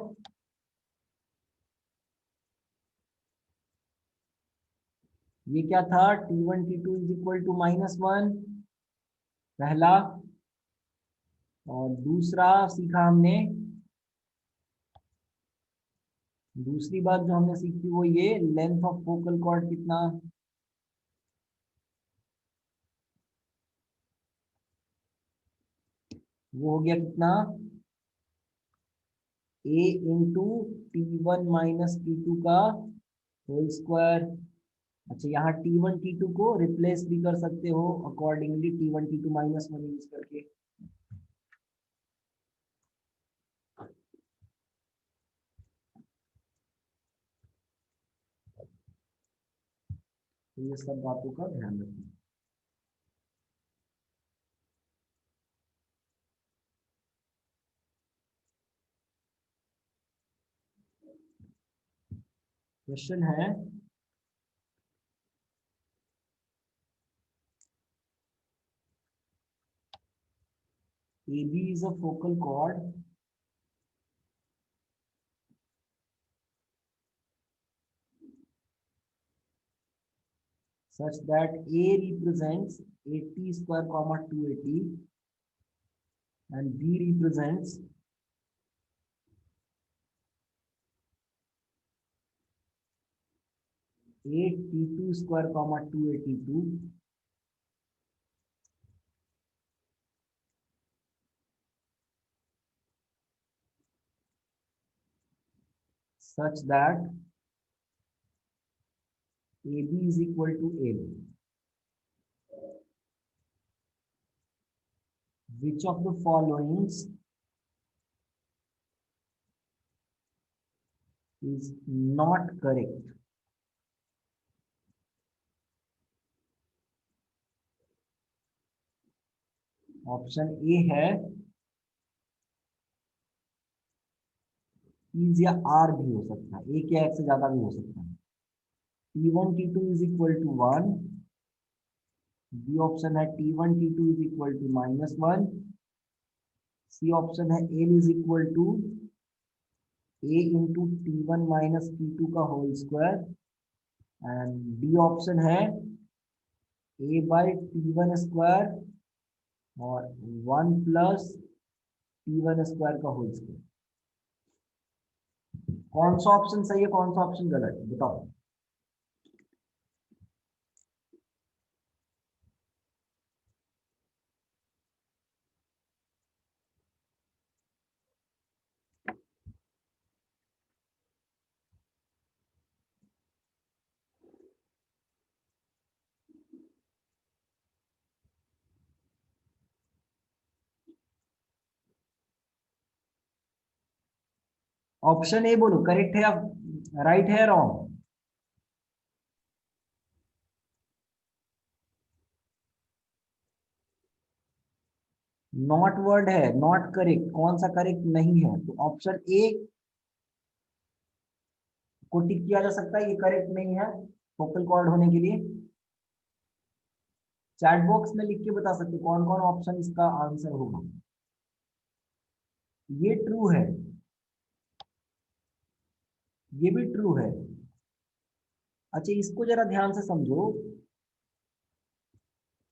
S1: ये क्या था, T1 T2 is equal to -1 पहला। और दूसरा सीखा हमने, दूसरी बात जो हमने सीखी वो ये लेंथ ऑफ फोकल कॉर्ड कितना, वो हो गया कितना, a into T1 minus T2 का होल स्क्वायर। अच्छा, यहाँ T1 T2 को रिप्लेस भी कर सकते हो अकॉर्डिंगली, T1 T2 -1 यूज करके। तो ये सब बातों का ध्यान रखना। क्वेश्चन है, AB is a focal chord such that A represents 80 square comma 280 and B represents 8T2 square comma 282 such that AB is equal to L. Which of the followings is not correct? Option A है is या are भी हो सकता है, एक या एक से ज्यादा भी हो सकता है। T1 T2 is equal to 1, B option है T1 T2 is equal to -1, C option है L is equal to A into T1 minus T2 का whole squared, and D option है A by T1 स्क्वायर और 1 plus T1 squared का whole squared. कौन सा option सही है, कौन सा ऑप्शन गलत है, बताओ। ऑप्शन ए बोलो, करेक्ट है या राइट है, रॉन्ग? नॉट वर्ड है, नॉट करेक्ट। कौन सा करेक्ट नहीं है? तो ऑप्शन ए को टिक किया जा सकता है, ये करेक्ट नहीं है फोकल कॉर्ड होने के लिए। चैट बॉक्स में लिख के बता सकते कौन कौन ऑप्शन इसका आंसर होगा। ये ट्रू है, ये भी ट्रू है। अच्छा, इसको जरा ध्यान से समझो।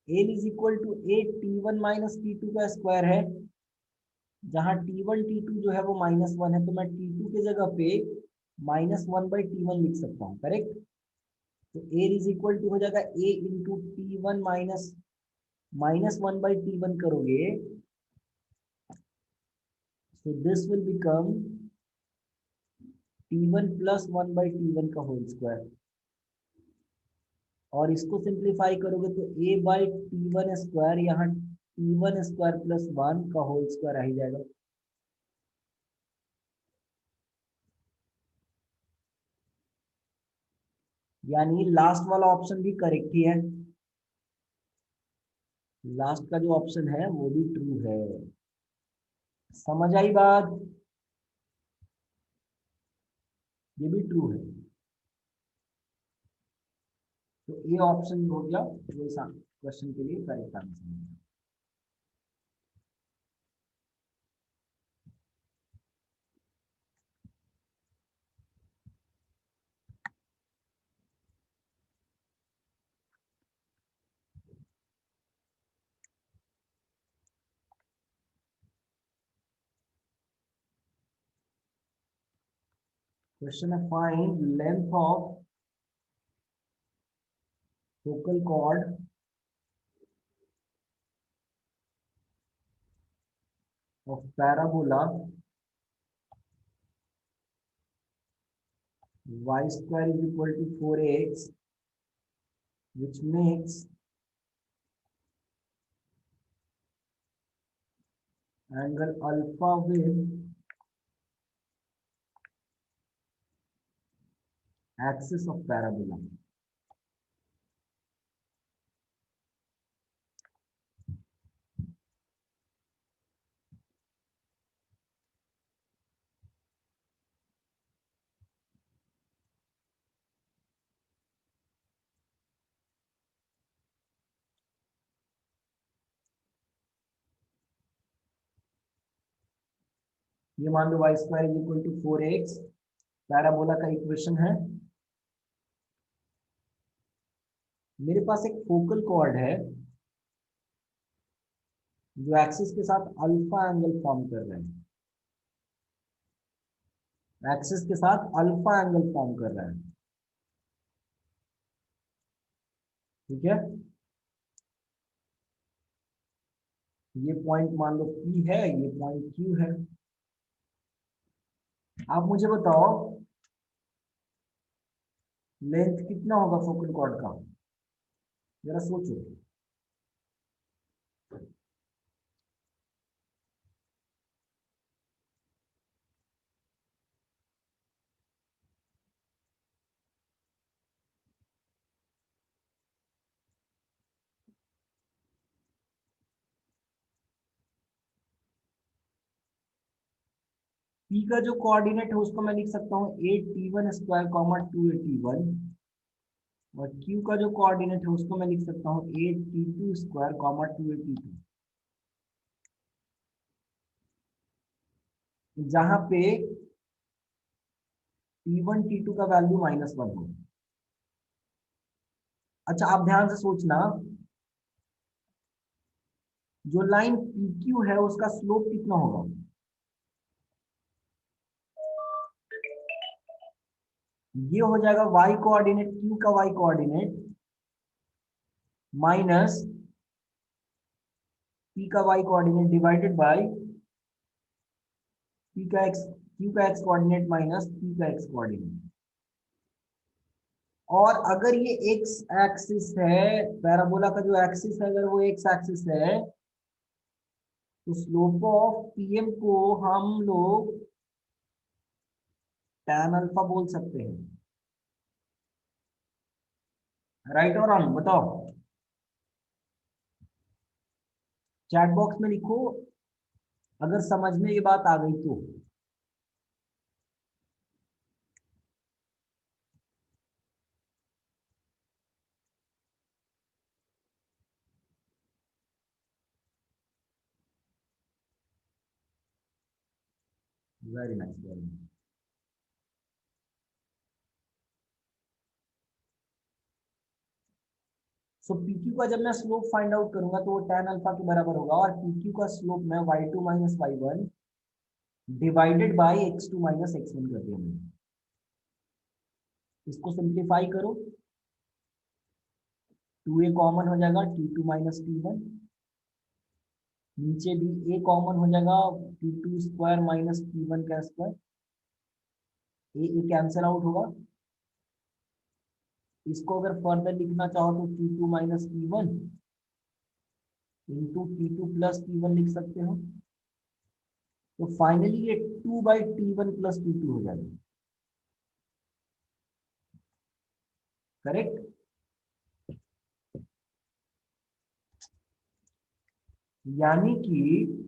S1: L is equal to 8T1 minus T2 का स्क्वायर है, जहां T1 T2 जो है वो -1 है, तो मैं T2 के जगह पे -1/T1 लिख सकता हूँ, करेक्ट। तो A इज इक्वल टू हो जाएगा A इंटू T1 -1/T1 करोगे, so this will become T1 plus 1/T1 का होल स्क्वायर, और इसको सिंप्लीफाई करोगे तो A by T1 स्क्वायर, यहाँ T1 स्क्वायर प्लस 1 का होल स्क्वायर आ ही जाएगा। यानी लास्ट वाला ऑप्शन भी करेक्ट ही है, लास्ट का जो ऑप्शन है वो भी ट्रू है। समझ आई बात? ये भी ट्रू है, तो ये ऑप्शन हो गया वो इस क्वेश्चन के लिए करेक्ट आंसर। क्वेश्चन है, find length of focal cord of parabola y square is equal to 4x which makes angle alpha with axis of parabola. ये मान लो y squared is equal to 4x parabola का equation है। मेरे पास एक focal cord है जो axis के साथ अल्फा एंगल फॉर्म कर रहे हैं, एक्सिस के साथ अल्फा एंगल फॉर्म कर रहा है। ठीक है, ये पॉइंट मान लो P है, ये पॉइंट Q है। आप मुझे बताओ लेंथ कितना होगा फोकल कॉर्ड का, जरा सोचो। P का जो कोऑर्डिनेट है उसको मैं लिख सकता हूँ 8t1 स्क्वायर कॉमा 281, और Q का जो कोऑर्डिनेट है उसको मैं लिख सकता हूँ 8t2 स्क्वायर कॉमा 282, जहां पे t1 t2 का वैल्यू -1 हो। अच्छा, आप ध्यान से सोचना, जो लाइन PQ है उसका स्लोप कितना होगा? ये हो जाएगा y कोऑर्डिनेट, Q का y कोऑर्डिनेट माइनस P का y coordinate divided by P का x, Q का x कोऑर्डिनेट माइनस P का x कोऑर्डिनेट। और अगर ये x एक्सिस है, पैराबोला का जो एक्सिस है अगर वो x एक्सिस है, तो स्लोप ऑफ PM को हम लोग tan अल्फा बोल सकते हैं। राइट और रॉन्ग बताओ, चैट बॉक्स में लिखो अगर समझ में ये बात आ गई तो। Very nice, very nice. So PQ का जब मैं स्लोप फाइंड आउट करूंगा तो वो tan अल्फा के बराबर होगा, और PQ का स्लोप मैं y2 minus y1 divided by x2 minus x1 कर दिया मैंने। इसको सिंप्लीफाई करो, 2a कॉमन हो जाएगा, t2 माइनस t1, नीचे भी a कॉमन हो जाएगा, t2 स्क्वायर माइनस t1 का स्क्वायर, a कैंसिल आउट होगा। इसको अगर फर्दर लिखना चाहो तो t2 minus t1 into t2 plus t1 लिख सकते हो। तो फाइनली ये 2/t1 प्लस t2 हो जाएगा। करेक्ट? यानी कि